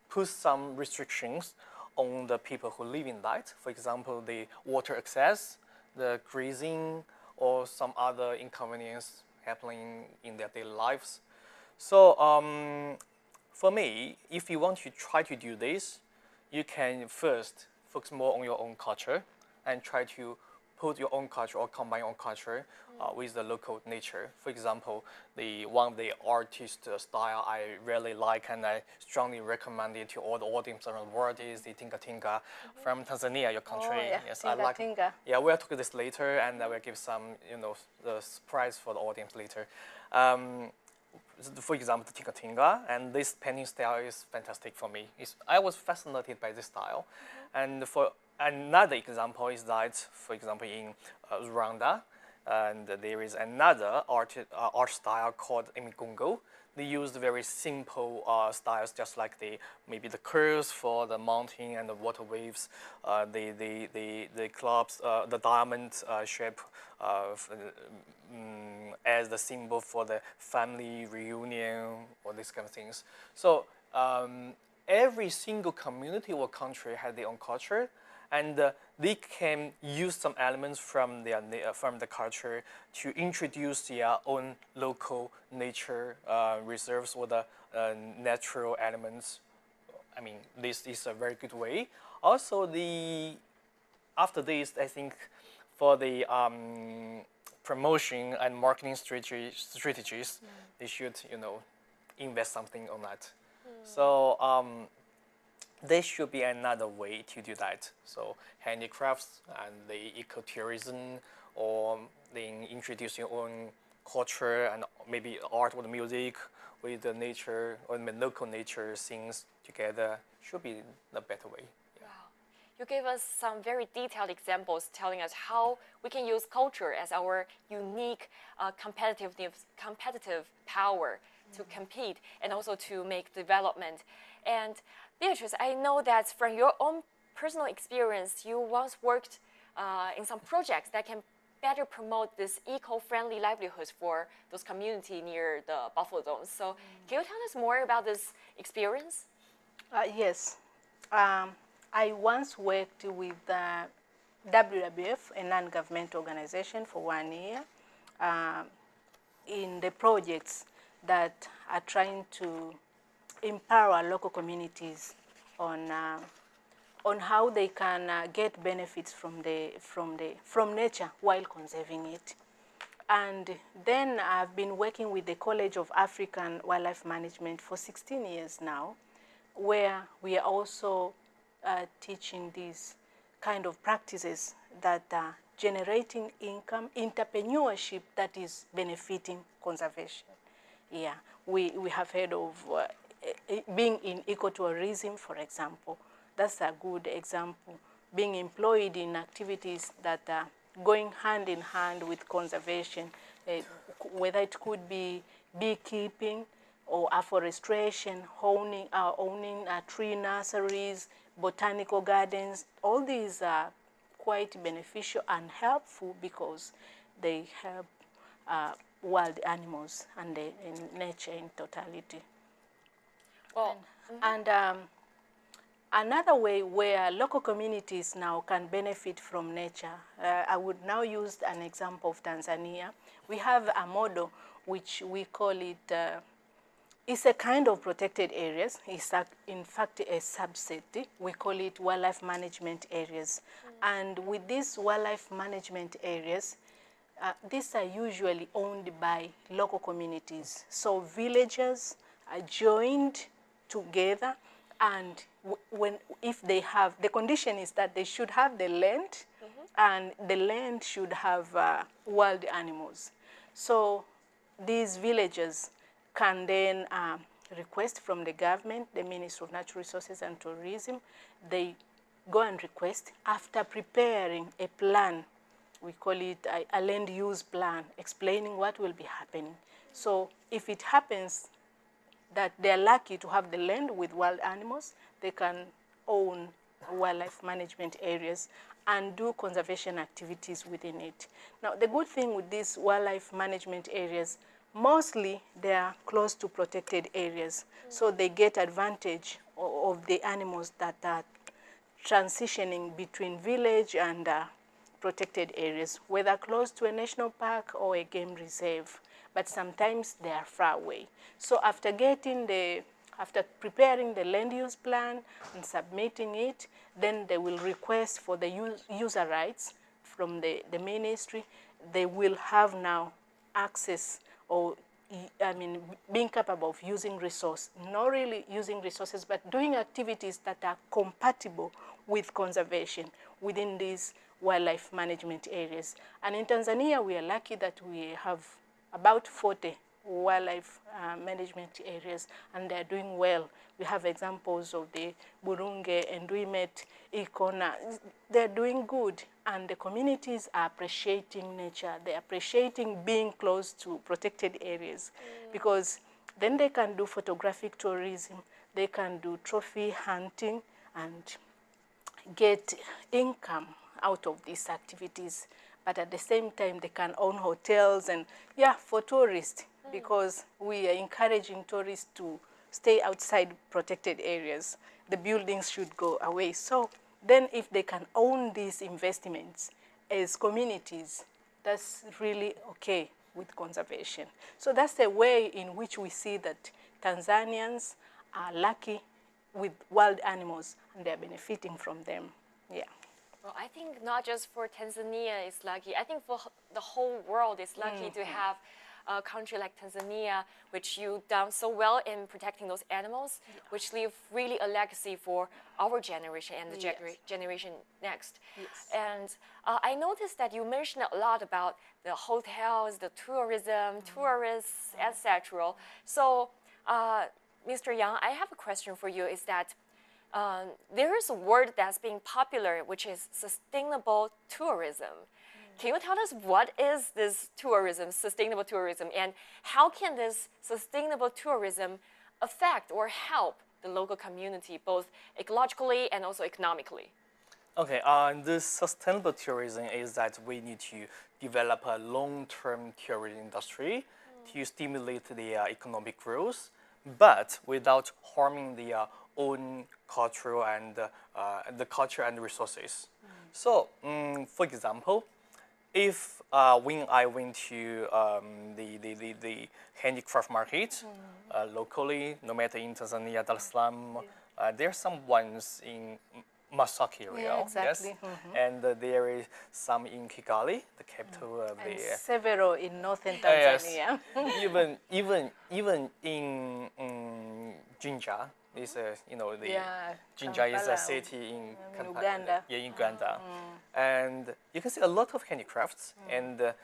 put some restrictions on the people who live in that. For example, the water access, the grazing, or some other inconvenience happening in their daily lives. So for me, if you want to try to do this, you can first focus more on your own culture and try to put your own culture or combine your own culture with the local nature. For example, one of the artist style I really like and I strongly recommend it to all the audience around the world is the Tinga Tinga from Tanzania, your country. Oh, yeah. Yes, Tinga I like. Tinga. Yeah, we'll talk this later, and I will give some, the surprise for the audience later. For example, the Tinga Tinga, and this painting style is fantastic for me. I was fascinated by this style. And for another example is that, for example, in Rwanda, and there is another art style called imigungo. They used very simple styles, just like maybe the curves for the mountain and the water waves, the clubs, the diamond shape as the symbol for the family reunion or these kind of things. So every single community or country had their own culture, and they can use some elements from the culture to introduce their own local nature reserves or the natural elements. I mean, this is a very good way. Also, after this, I think for the promotion and marketing strategies, they should invest something on that. So there should be another way to do that. So handicrafts and the ecotourism, or then introduce your own culture and maybe art or the music with the nature or the local nature things together should be the better way. Wow. You gave us some very detailed examples telling us how we can use culture as our unique competitive power to compete and also to make development. And Beatrice, I know that from your own personal experience, you once worked in some projects that can better promote this eco-friendly livelihoods for those communities near the buffalo zones. So can you tell us more about this experience? Yes. I once worked with WWF, a non-governmental organization, for 1 year in the projects that are trying to empower local communities on how they can get benefits from nature while conserving it. And then I've been working with the College of African Wildlife Management for 16 years now, where we are also teaching these kind of practices that are generating income, entrepreneurship that is benefiting conservation. Yeah, we have heard of being in ecotourism, for example. That's a good example. Being employed in activities that are going hand in hand with conservation, whether it could be beekeeping or afforestation, owning tree nurseries, botanical gardens. All these are quite beneficial and helpful because they help wild animals and nature in totality. Well, and another way where local communities now can benefit from nature, I would now use an example of Tanzania. We have a model which we call it, it's a kind of protected areas. It's in fact a subset. We call it wildlife management areas. And with these wildlife management areas, these are usually owned by local communities. So villagers are joined together, and if they have, the condition is that they should have the land, and the land should have wild animals. So these villagers can then request from the government, the Ministry of Natural Resources and Tourism. They go and request after preparing a plan we call it a land use plan, explaining what will be happening. So if it happens that they're lucky to have the land with wild animals, they can own wildlife management areas and do conservation activities within it. Now, the good thing with these wildlife management areas, mostly they are close to protected areas, so they get advantage of the animals that are transitioning between village and protected areas, whether close to a national park or a game reserve, but sometimes they are far away. So after preparing the land use plan and submitting it, then they will request for the user rights from the ministry. They will have now access, or being capable of using resource, not really using resources, but doing activities that are compatible with conservation within these wildlife management areas. And in Tanzania, we are lucky that we have about 40 wildlife management areas, and they're doing well. We have examples of the Burunge, Enduimet, Ikona. They're doing good, and the communities are appreciating nature. They're appreciating being close to protected areas, because then they can do photographic tourism, they can do trophy hunting, and get income out of these activities. But at the same time, they can own hotels and, for tourists, because we are encouraging tourists to stay outside protected areas. The buildings should go away. So then if they can own these investments as communities, that's really okay with conservation. So that's a way in which we see that Tanzanians are lucky with wild animals, and they're benefiting from them. Yeah. Well, I think not just for Tanzania is lucky. I think for the whole world is lucky to have a country like Tanzania, which you've done so well in protecting those animals, which leave really a legacy for our generation and the generation next. Yes. And I noticed that you mentioned a lot about the hotels, the tourism, tourists, etc. So, Mr. Yang, I have a question for you, is that there is a word that's being popular, which is sustainable tourism. Can you tell us what is this tourism, sustainable tourism, and how can this sustainable tourism affect or help the local community, both ecologically and also economically? Okay, the sustainable tourism is that we need to develop a long-term tourism industry to stimulate the economic growth, but without harming the own cultural and the culture and resources. So, for example, if when I went to the handicraft market locally, no matter in Tanzania, Dar es Salaam, there are some ones in Masaki area, Yeah, exactly. yes, and there is some in Kigali, the capital of And the. several in northern Tanzania. Yes. even in Jinja. Is Jinja is a city in Uganda. Yeah, in Uganda, and you can see a lot of handicrafts, and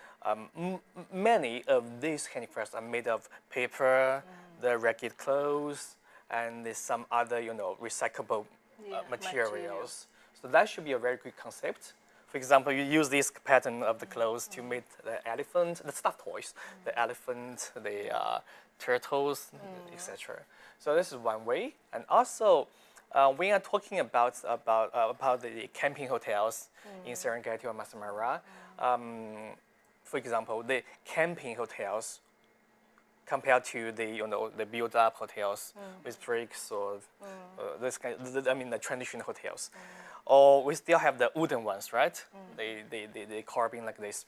many of these handicrafts are made of paper, the ragged clothes, and some other recyclable materials. So that should be a very good concept. For example, you use this pattern of the clothes to make the elephant, the stuffed toys, the elephant, the turtles, etc. So this is one way. And also, we are talking about the camping hotels in Serengeti or Masai-Mara. For example, the camping hotels compared to the built-up hotels with bricks or this kind, the traditional hotels. Or we still have the wooden ones, right? They carving like this.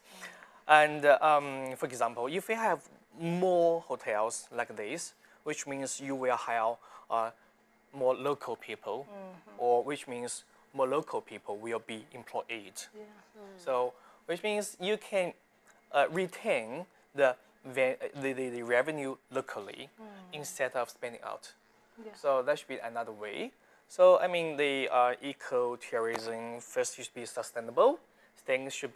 And for example, if we have more hotels like this, which means you will hire more local people, or which means more local people will be employed. So, which means you can retain the revenue locally instead of spending out. So that should be another way. So I mean, the eco-tourism first should be sustainable. Second should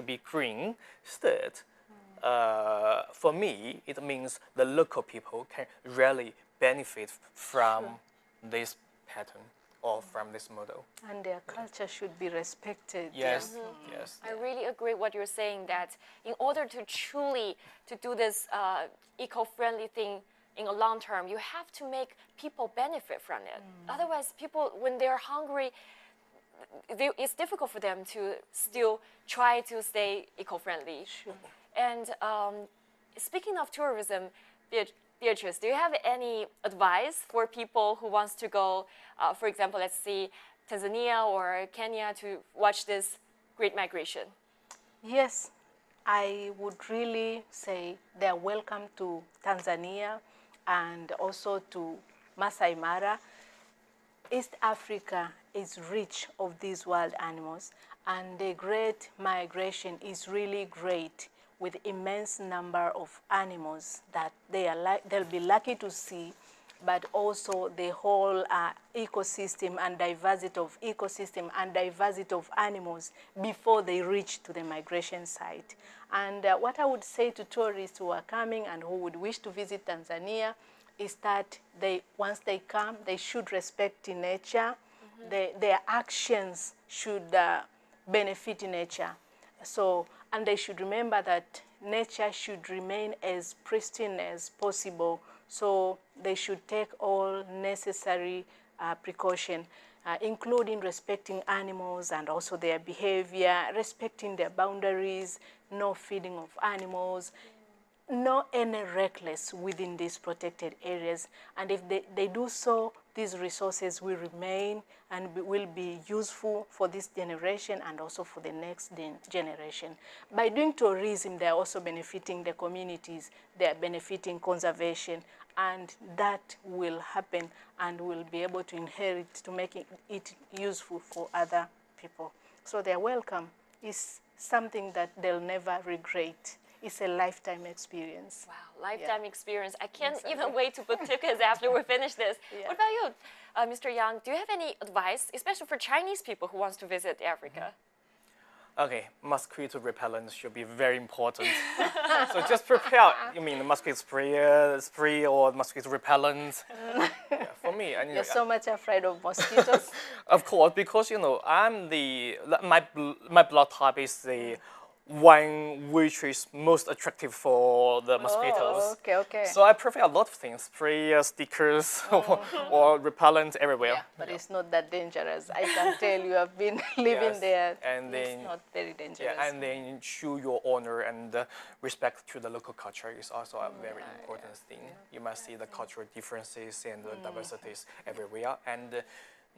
be green. Third, for me, it means the local people can really benefit from this pattern or from this model. And their culture should be respected. Yes, yes. I really agree what you're saying, that in order to truly to do this eco-friendly thing in a long term, you have to make people benefit from it. Otherwise, people, when they're hungry, it's difficult for them to still try to stay eco-friendly. Sure. And speaking of tourism, Beatrice, do you have any advice for people who wants to go, for example, let's see, Tanzania or Kenya to watch this great migration? Yes, I would really say they're welcome to Tanzania and also to Masai-Mara. East Africa is rich of these wild animals, and the great migration is really great, with immense number of animals that they'll be lucky to see, but also the whole ecosystem and diversity of animals before they reach to the migration site. And what I would say to tourists who are coming and who would wish to visit Tanzania is that once they come, they should respect nature. Their actions should benefit nature. So, and they should remember that nature should remain as pristine as possible. So they should take all necessary precaution, including respecting animals and also their behavior, respecting their boundaries, no feeding of animals, no any reckless within these protected areas. And if they do so, these resources will remain and will be useful for this generation and also for the next generation. By doing tourism, they are also benefiting the communities, they are benefiting conservation, and that will happen and will be able to inherit, to make it useful for other people. So they're welcome. It's something that they'll never regret. It's a lifetime experience. Wow, lifetime experience. I can't even wait to book tickets after we finish this. What about you, Mr. Yang? Do you have any advice, especially for Chinese people who wants to visit Africa? Okay, mosquito repellent should be very important. So just prepare, the mosquito spray or mosquito repellent. Yeah, for me, You're so much afraid of mosquitoes. Of course, because my blood type is the one which is most attractive for the mosquitoes. Okay. So I prefer a lot of things, spray, stickers, or repellent everywhere. Yeah, but it's not that dangerous. I can tell you have been living there. And then, it's not very dangerous. Yeah, and then show your honor and respect to the local culture is also a very important thing. You must see the cultural differences and the diversities everywhere, and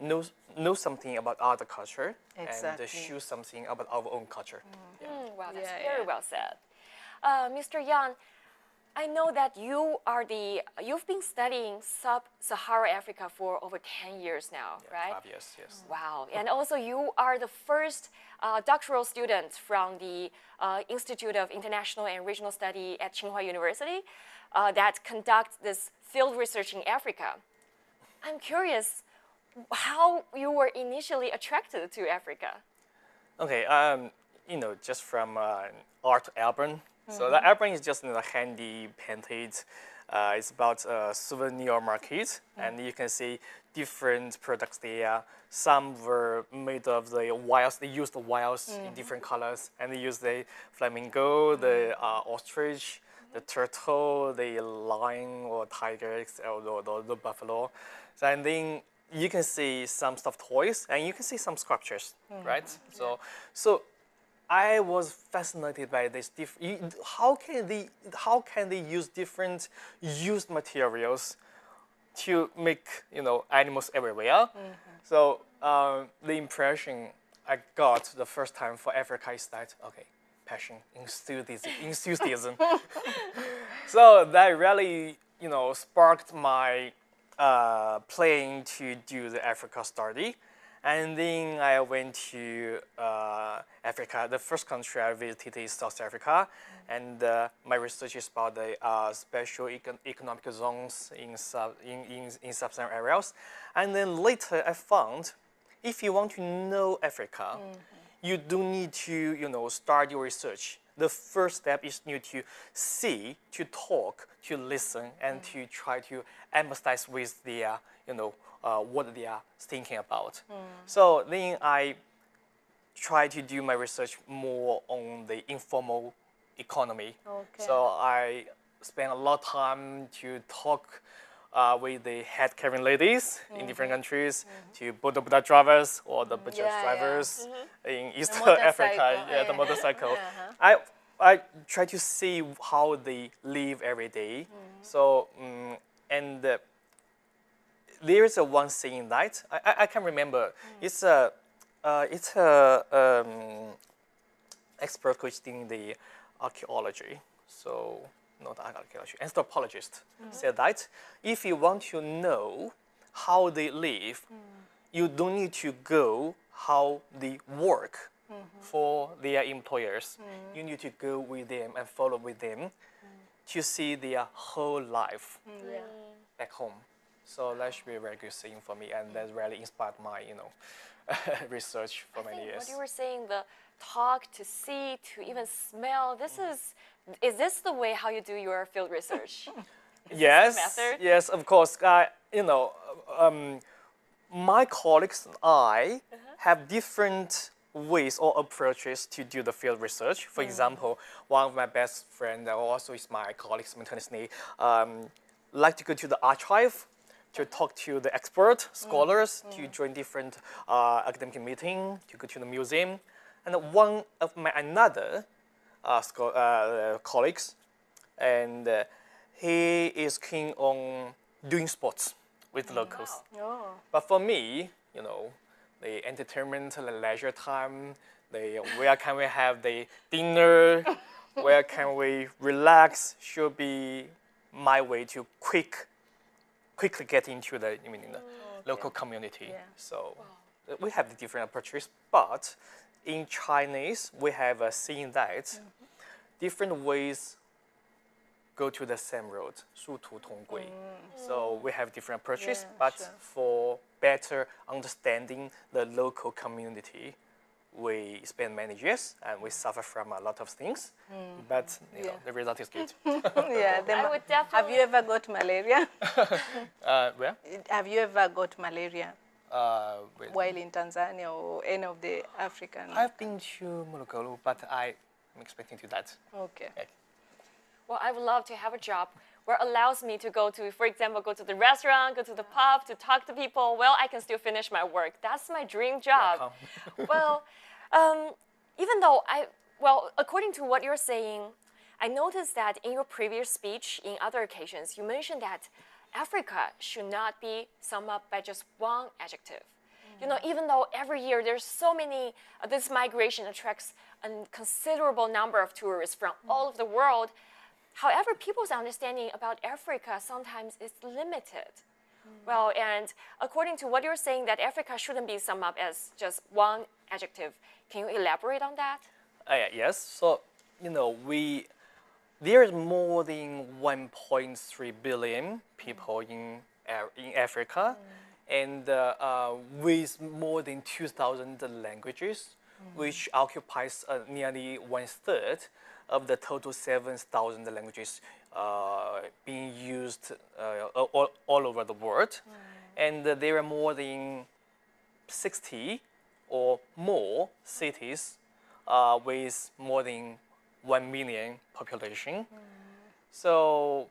know something about other culture and show something about our own culture. Wow, that's very well said. Mr. Yang, I know that you've been studying sub-Saharan Africa for over 10 years now, right? 5 years, yes. Wow, and also you are the first doctoral student from the Institute of International and Regional Study at Tsinghua University that conducts this field research in Africa. I'm curious how you were initially attracted to Africa. Okay, just from art album. So the album is just handy painted. It's about a souvenir market, and you can see different products there. Some were made of the whales. They used the whales in different colors, and they used the flamingo, the ostrich, the turtle, the lion or tiger, or the buffalo. So, and then you can see some stuffed toys, and you can see some sculptures, right? So I was fascinated by this. How can they use different used materials to make animals everywhere? So the impression I got the first time for Africa is that passion, enthusiasm. So that really sparked my plan to do the Africa study. And then I went to Africa. The first country I visited is South Africa, and my research is about the special economic zones in sub-Saharan areas. And then later I found, if you want to know Africa, you do need to start your research. The first step is you to see, to talk, to listen, and to try to empathize with the what they are thinking about. So then I try to do my research more on the informal economy. Okay. So I spend a lot of time to talk with the head carrying ladies in different countries, to Buddha drivers or the Bajaj drivers in East Africa, the motorcycle. I try to see how they live every day. So, and there is a one saying that I can remember. It's a expert who's doing the archaeology. So not archaeology, anthropologist said that if you want to know how they live, you don't need to go how they work for their employers. You need to go with them and follow with them to see their whole life back home. So that should be a very good thing for me, and that really inspired my, research for many years. What you were saying, the talk, to see, to even smell, is this the way how you do your field research? Yes, method? yes, of course. My colleagues and I have different ways or approaches to do the field research. For example, one of my best friends, also is my colleague simultaneously, like to go to the archive to talk to the expert scholars, to join different academic meetings, to go to the museum. And one of my another colleagues, and he is keen on doing sports with locals. But for me, the entertainment, the leisure time, where can we have the dinner, where can we relax, should be my way to quickly get into the local community. So we have the different approaches, but in Chinese, we have a saying that different ways go to the same road, 殊途同归. So we have different approaches, but for better understanding the local community, we spend many years and we suffer from a lot of things, but the result is good. I would definitely. Have you ever got malaria? Where? Have you ever got malaria Wait. while in Tanzania or any of the African? I've been to Morogoro, but I'm expecting to that. Okay. Well, I would love to have a job where it allows me to go to, for example, go to the restaurant, go to the pub, to talk to people. Well, I can still finish my work. That's my dream job. Well, even though according to what you're saying, I noticed that in your previous speech, in other occasions, you mentioned that Africa should not be summed up by just one adjective. Even though every year there's so many, this migration attracts a considerable number of tourists from all over the world. However, people's understanding about Africa sometimes is limited. Well, and according to what you're saying, that Africa shouldn't be summed up as just one adjective. Can you elaborate on that? Yes. So, there is more than 1.3 billion people in Africa, and with more than 2,000 languages, which occupies nearly 1/3 of the total 7,000 languages being used all over the world. And there are more than 60 or more cities with more than 1 million population. So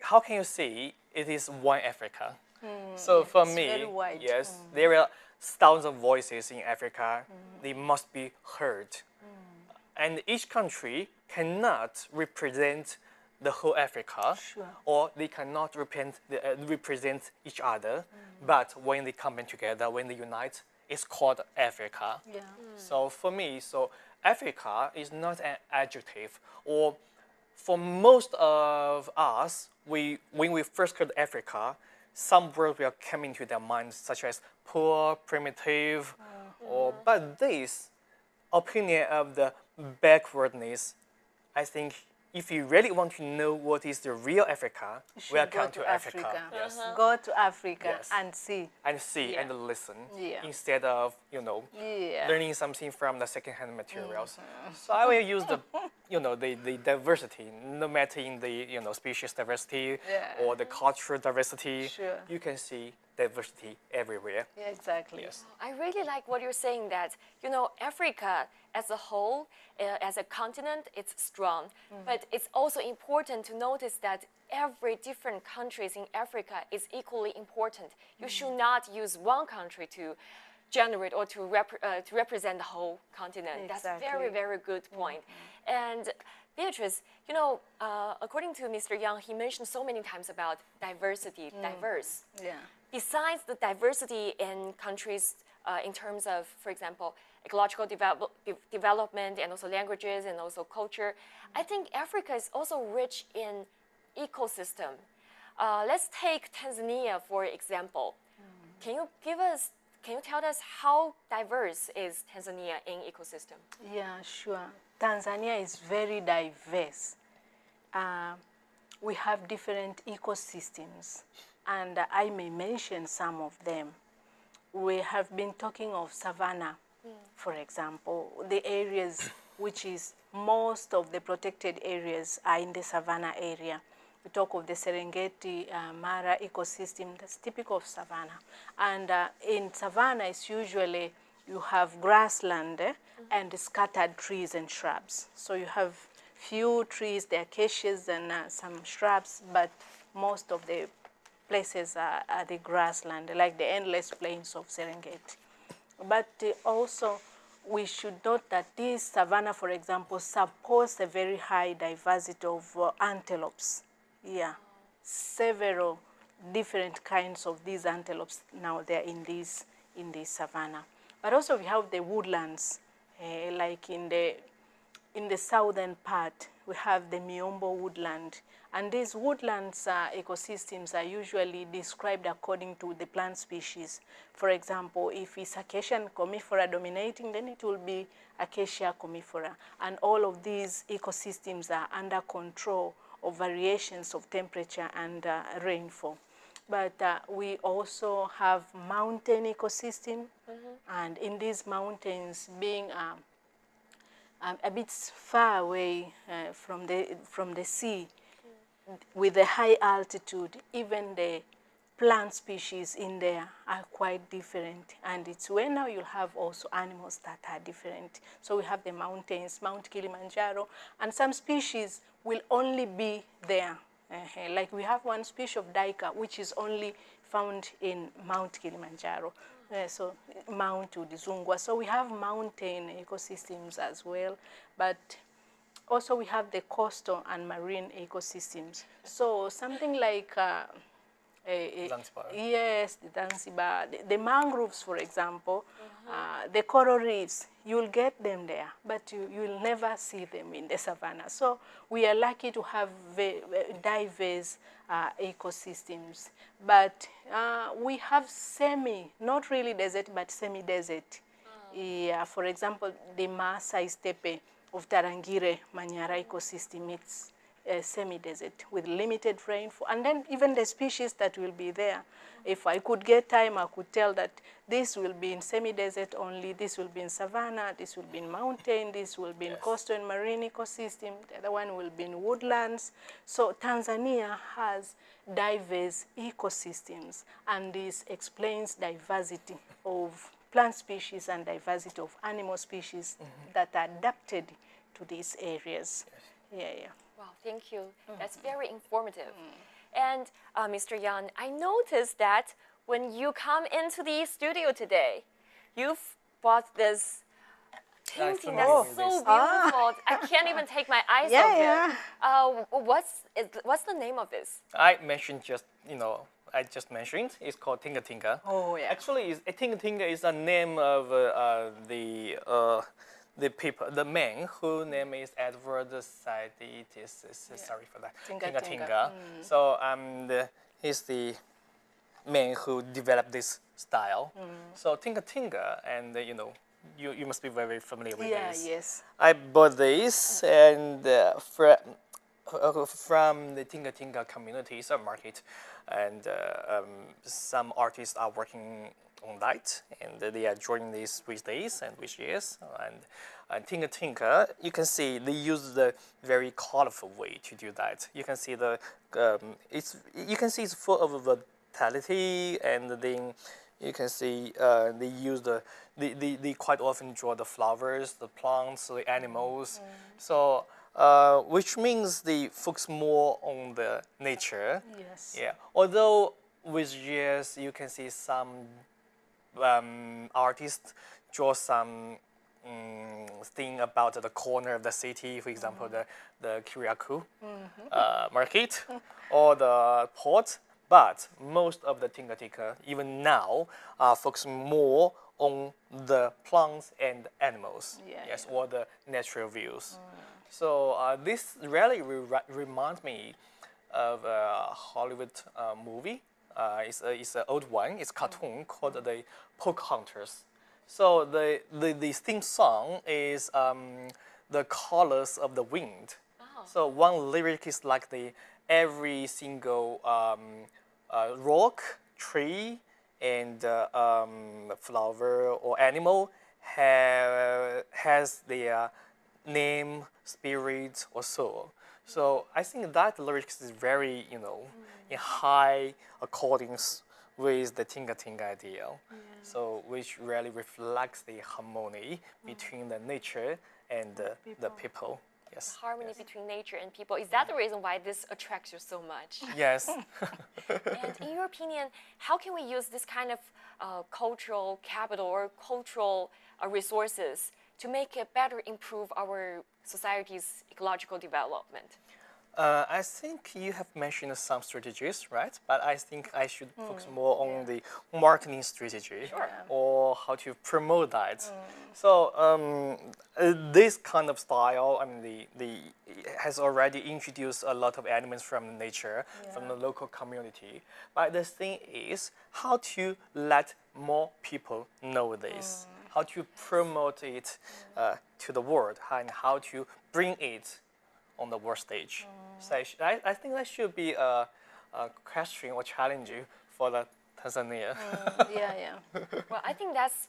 how can you say it is one Africa? So for me, very wide. yes, there are thousands of voices in Africa. They must be heard. And each country cannot represent the whole Africa, or they cannot represent each other. But when they come together, when they unite, it's called Africa. So for me, Africa is not an adjective. Or for most of us, when we first heard Africa, some words will come into their minds, such as poor, primitive, but this opinion of the backwardness, I think if you really want to know what is the real Africa, we are come to Africa. Yes. Go to Africa Yes. and see. And see and listen Yeah. instead of Yeah. learning something from the secondhand materials. So I will use the the diversity, no matter in the species diversity or the cultural diversity, Sure. you can see diversity everywhere. Yeah, exactly. Yes. I really like what you're saying that, Africa as a whole, as a continent, it's strong. But it's also important to notice that every different countries in Africa is equally important. You should not use one country to generate or to represent the whole continent. That's Exactly. very, very good point. And Beatrice, according to Mr. Yang, he mentioned so many times about diversity, diverse. Yeah. Besides the diversity in countries in terms of, for example, ecological development and also languages and also culture, I think Africa is also rich in ecosystem. Let's take Tanzania for example. Can you tell us how diverse is Tanzania in ecosystem? Yeah, sure. Tanzania is very diverse. We have different ecosystems, and I may mention some of them. We have been talking of savanna, for example, the areas which is most of the protected areas are in the savanna area. We talk of the Serengeti-Mara ecosystem, that's typical of savanna. And in savanna, it's usually you have grassland and scattered trees and shrubs. So you have few trees, the acacias and some shrubs, but most of the places are the grassland, like the endless plains of Serengeti. But also, we should note that this savanna, for example, supports a very high diversity of antelopes. Yeah, several different kinds of these antelopes now they're in this savanna. But also we have the woodlands, like in the southern part, we have the Miombo woodland. And these woodlands ecosystems are usually described according to the plant species. For example, if it's acacia comifera dominating, then it will be acacia comifera. And all of these ecosystems are under control of variations of temperature and rainfall. But we also have mountain ecosystem, and in these mountains being a bit far away from the sea, with the high altitude, even the plant species in there are quite different. And it's where now you'll have also animals that are different. So we have the mountains, Mount Kilimanjaro, and some species will only be there. Like we have one species of daika, which is only found in Mount Kilimanjaro. So Mount Udizungwa. So we have mountain ecosystems as well, but also we have the coastal and marine ecosystems. So something like Zanzibar. yes, the Zanzibar, the mangroves, for example, the coral reefs, you'll get them there, but you'll never see them in the savannah. So we are lucky to have very diverse ecosystems. But we have not really desert, but semi-desert. Yeah, for example, the Maasai steppe of Tarangire, Manyara ecosystem, it's semi-desert with limited rainfall. And then even the species that will be there, if I could get time, I could tell that this will be in semi-desert only, this will be in savanna, this will be in mountain, this will be in coastal and marine ecosystem, the other one will be in woodlands. So Tanzania has diverse ecosystems, and this explains diversity of plant species and diversity of animal species that are adapted to these areas. Yeah. Wow, thank you. That's very informative. And Mr. Yan, I noticed that when you come into the studio today, you've bought this painting that's so beautiful. I can't even take my eyes off it. What's the name of this? I just mentioned, it's called Tinga Tinga. Oh, yeah. Actually, Tinga Tinga is a name of the man whose name is Edward Saiditis. Sorry for that. Tinga Tinga. So he's the man who developed this style. So Tinga Tinga, and you must be very familiar with this. Yes. I bought this and from the Tinga Tinga community, some market, and some artists are working on that, and they are drawing these with days and with years. And Tinga Tinga, you can see they use the very colorful way to do that. You can see it's full of vitality, and then you can see they use they quite often draw the flowers, the plants, the animals. So which means they focus more on the nature. Yes. Yeah. Although with years you can see some artists draw some thing about the corner of the city, for example, the Kiriakou market or the port. But most of the Tinga Tinga, even now, focus more on the plants and animals, or the natural views. So this really reminds me of a Hollywood movie. It's an old one. It's a cartoon called the Pocahontas. So the theme song is the colors of the wind. So one lyric is like every single rock, tree, and flower or animal has their name, spirit, or soul. So I think that lyrics is very, in high accordance with the Tinga Tinga ideal. So which really reflects the harmony between the nature and the people. Yes. The harmony between nature and people. Is that the reason why this attracts you so much? Yes. And in your opinion, how can we use this kind of cultural capital or cultural resources to make it better improve our society's ecological development? I think you have mentioned some strategies, right? But I think I should focus more on the marketing strategy or how to promote that. So this kind of style, I mean, has already introduced a lot of elements from nature, from the local community. But the thing is how to let more people know this, how to promote it to the world, and how to bring it on the world stage. So I think that should be a question or challenge for the Tanzania. Well, I think that's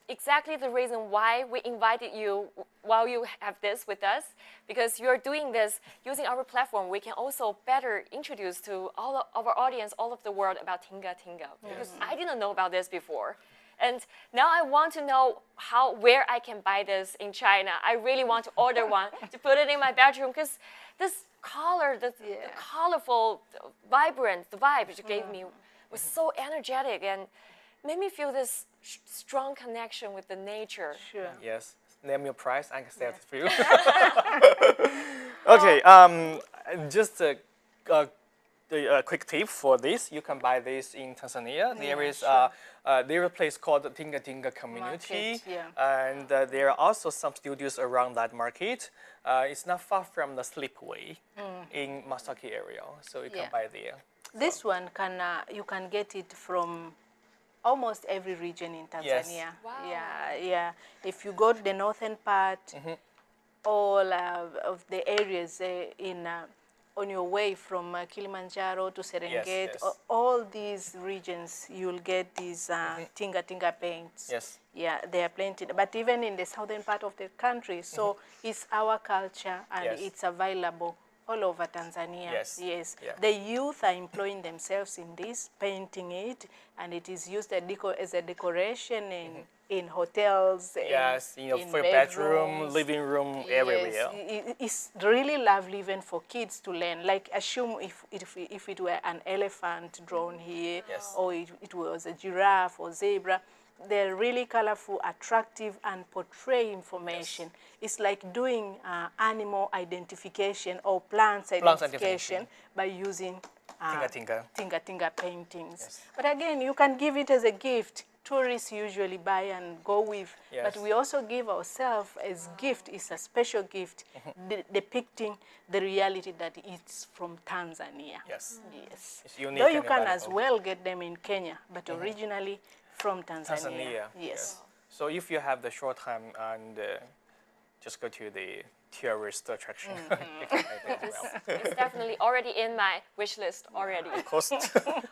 exactly the reason why we invited you while you have this with us, because you're doing this using our platform. We can also better introduce to all of our audience all of the world about Tinga Tinga, because I didn't know about this before. And now I want to know where I can buy this in China. I really want to order one to put it in my bedroom, because this color, the colorful, vibrant, the vibe you gave me was so energetic and made me feel this strong connection with the nature. Sure. Yes. Name your price, I can sell it for you. Okay. Just a quick tip for this. You can buy this in Tanzania. There is a place called the Tinga Tinga Community. And there are also some studios around that market. It's not far from the Slipway in Masaki area. So you can buy there. This one, you can get it from almost every region in Tanzania. Yes. Wow. Yeah. If you go to the northern part, all of the areas on your way from Kilimanjaro to Serengeti, all these regions, you'll get these Tinga Tinga paints. Yes. Yeah, they are plenty. But even in the southern part of the country, so it's our culture and it's available all over Tanzania. Yes. Yeah. The youth are employing themselves in this, painting it, and it is used as a decoration in hotels. Yes, for your bedroom, living room, everywhere. It's really lovely even for kids to learn. Like, assume if it were an elephant drawn here, or it was a giraffe or zebra. They're really colorful, attractive, and portray information. It's like doing animal identification or plants identification by using Tinga Tinga paintings. But again, you can give it as a gift. Tourists usually buy and go with, but we also give ourselves as gift. It's a special gift depicting the reality that it's from Tanzania. Yes. It's unique. Though you can as well get them in Kenya, but originally from Tanzania. Yes. So if you have the short time and just go to the tourist attraction. You can make it as well. It's definitely already in my wish list already. Of course.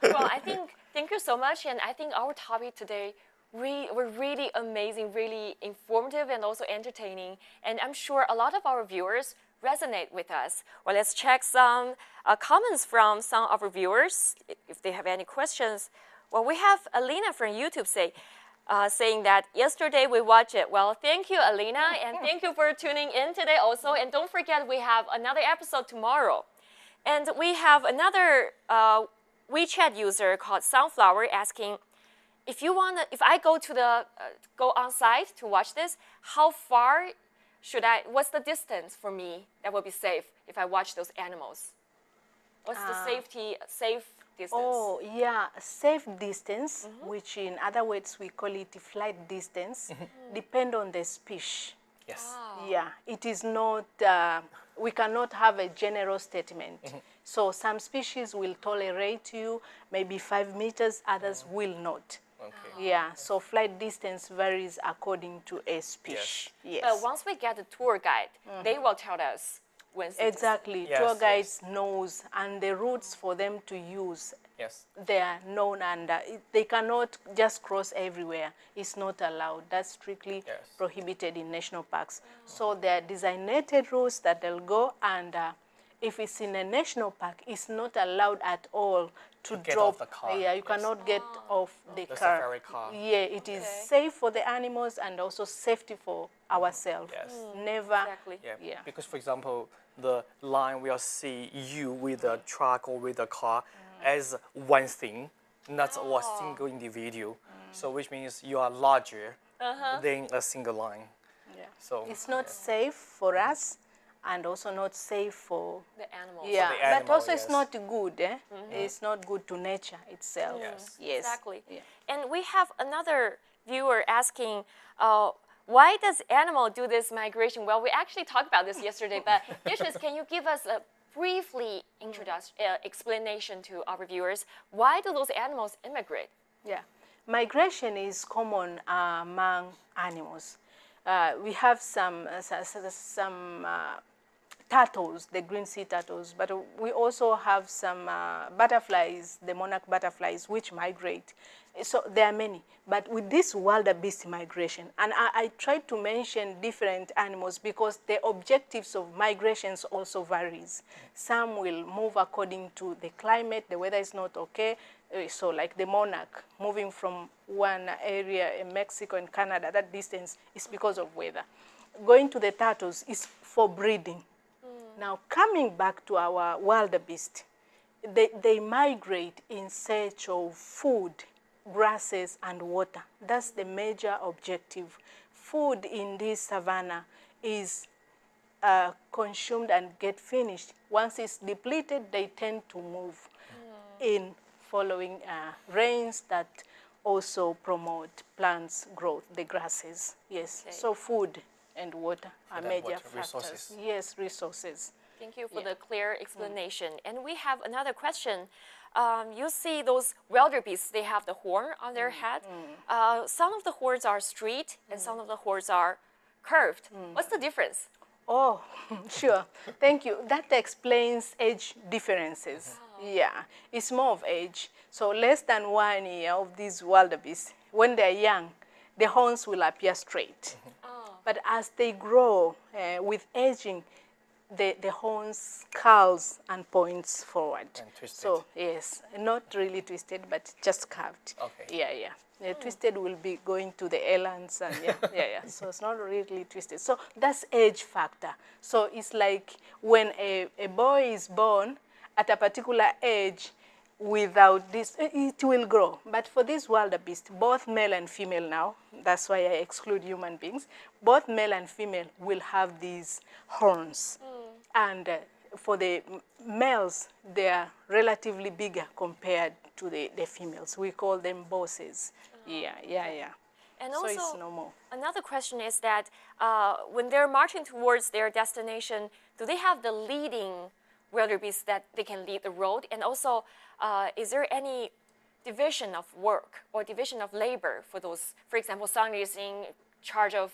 Well, I think, thank you so much. And I think our topic today were really amazing, really informative and also entertaining. And I'm sure a lot of our viewers resonate with us. Well, let's check some comments from some of our viewers, if they have any questions. Well, we have Alina from YouTube saying that yesterday we watched it. Well, thank you, Alina, and thank you for tuning in today also. And don't forget, we have another episode tomorrow. And we have another WeChat user called Sunflower asking, if I go to go on site to watch this, how far what's the distance for me that will be safe if I watch those animals? What's the safe distance? Oh, yeah, safe distance, which in other words we call it flight distance, depend on the species. Yes. Yeah, it is not, we cannot have a general statement. So some species will tolerate you maybe 5 meters, others will not. Okay. Yeah, so flight distance varies according to a species. Yes. But once we get the tour guide, they will tell us when. Exactly. Yes, Tour guides yes. knows, and the routes for them to use, Yes. they are known, and they cannot just cross everywhere. It's not allowed. That's strictly Yes. prohibited in national parks. So there are designated routes that they'll go, and if it's in a national park, it's not allowed at all to get drop. off the car. Yeah, you Yes. cannot get off the The car. safari car. Yeah, it is safe for the animals and also safety for ourselves. Yes. Never. Exactly. Yeah. Yeah. Because, for example, the line will see you with a truck or with a car as one thing, not a single individual. So, which means you are larger than a single line. Yeah. So It's not safe for us, and also not safe for The animals. yeah, the but animal, also yes. it's not good. It's not good to nature itself. Yes. Yes. Exactly. Yeah. And we have another viewer asking, why does animal do this migration? Well, we actually talked about this yesterday, but Beatrice, can you give us a briefly explanation to our viewers? Why do those animals immigrate? Yeah, migration is common among animals. We have some turtles, the green sea turtles, but we also have some butterflies, the monarch butterflies, which migrate. So there are many. But with this wildebeest migration, and I tried to mention different animals because the objectives of migrations also varies. Some will move according to the climate, the weather is not okay. So like the monarch, moving from one area in Mexico and Canada, that distance is because of weather. Going to the turtles is for breeding. Now, coming back to our wildebeest, they migrate in search of food, grasses, and water. That's the major objective. Food in this savanna is consumed and get finished. Once it's depleted, they tend to move in following rains that also promote plants' growth, the grasses. Yes, Okay. so food and water are and major water, factors. resources. Yes, resources. Thank you for the clear explanation. And we have another question. You see those wildebeests, they have the horn on their head. Some of the horns are straight and some of the horns are curved. What's the difference? Oh, sure. Thank you. That explains age differences. Yeah, it's more of age. So less than 1 year of these wildebeests, when they're young, the horns will appear straight. But as they grow with aging, the horns curls and points forward. And twisted. So yes, not really twisted, but just curved. Okay. Yeah, yeah. The twisted will be going to the elands and yeah. So it's not really twisted. So that's age factor. So it's like when a boy is born at a particular age, without this, it will grow. But for this wildebeest, both male and female now, that's why I exclude human beings, both male and female will have these horns. And for the males, they are relatively bigger compared to the females. We call them bosses. Yeah. And So also, it's normal. another question is that when they're marching towards their destination, do they have the leading wildebeest that they can lead the road? And also, is there any division of work or division of labor for those? For example, some is in charge of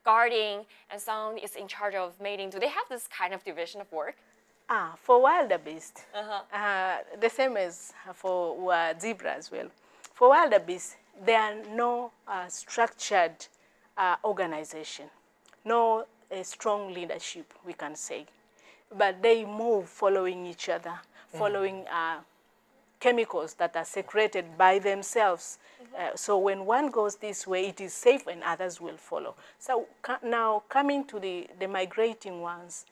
guarding, and some is in charge of mating. Do they have this kind of division of work? For wildebeest, the same as for zebra as well. For wildebeest, there are no structured organization, no strong leadership, we can say. But they move following each other, following chemicals that are secreted by themselves. So when one goes this way, it is safe and others will follow. So now coming to the migrating ones,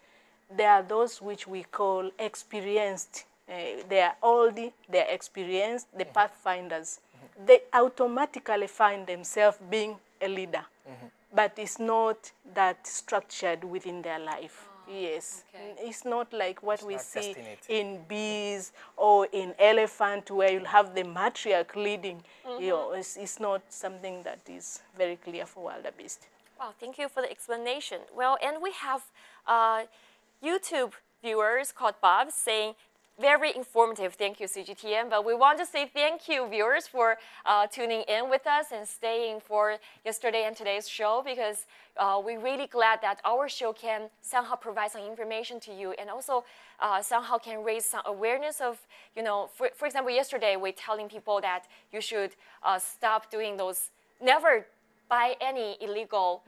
there are those which we call experienced. They are oldie, they are experienced, the pathfinders. They automatically find themselves being a leader, but it's not that structured within their life. Yes, it's not like what we see in bees or in elephant where you'll have the matriarch leading. You know, it's not something that is very clear for wildebeest. Wow, thank you for the explanation. Well, and we have YouTube viewers called Bob saying, very informative, thank you CGTN, but we want to say thank you viewers for tuning in with us and staying for yesterday and today's show, because we're really glad that our show can somehow provide some information to you, and also somehow can raise some awareness of, you know, for example, yesterday we're telling people that you should stop doing those, never buy any illegal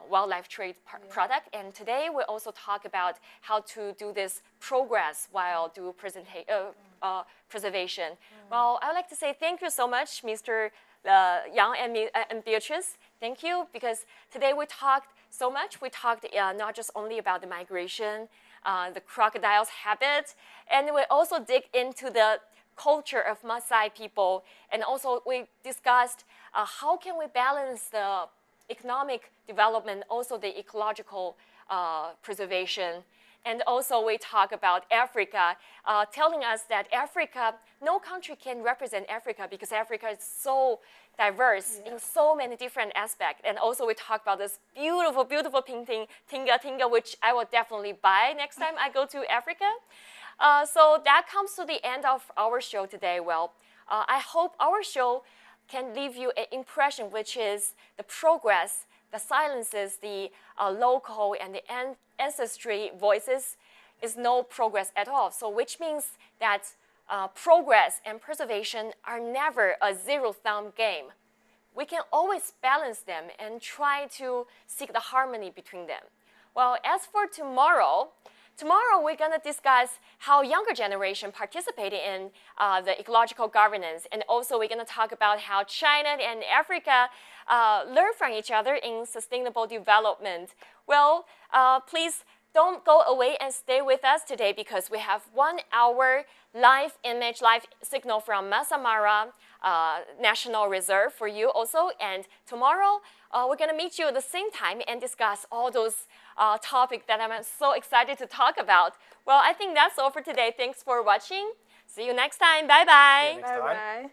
wildlife trade product. And today we also talk about how to do this progress while do preservation. Well, I would like to say thank you so much, Mr. Yang and Beatrice. Thank you, because today we talked so much. We talked not just only about the migration, the crocodile's habit, and we also dig into the culture of Maasai people, and also we discussed how can we balance the economic development, also the ecological preservation. And also we talk about Africa, telling us that Africa, no country can represent Africa because Africa is so diverse in so many different aspects. And also we talk about this beautiful, beautiful painting, Tinga Tinga, which I will definitely buy next time I go to Africa. So that comes to the end of our show today. Well, I hope our show can leave you an impression, which is the progress, the silences, the local and the ancestry voices is no progress at all. So which means that progress and preservation are never a zero-sum game. We can always balance them and try to seek the harmony between them. Well, as for tomorrow we're going to discuss how younger generation participated in the ecological governance, and also we're going to talk about how China and Africa learn from each other in sustainable development. Well, please don't go away and stay with us today, because we have 1 hour live image, live signal from Masai-Mara National Reserve for you also. And tomorrow we're going to meet you at the same time and discuss all those topics that I'm so excited to talk about. Well, I think that's all for today. Thanks for watching. See you next time. Bye-bye. Bye-bye.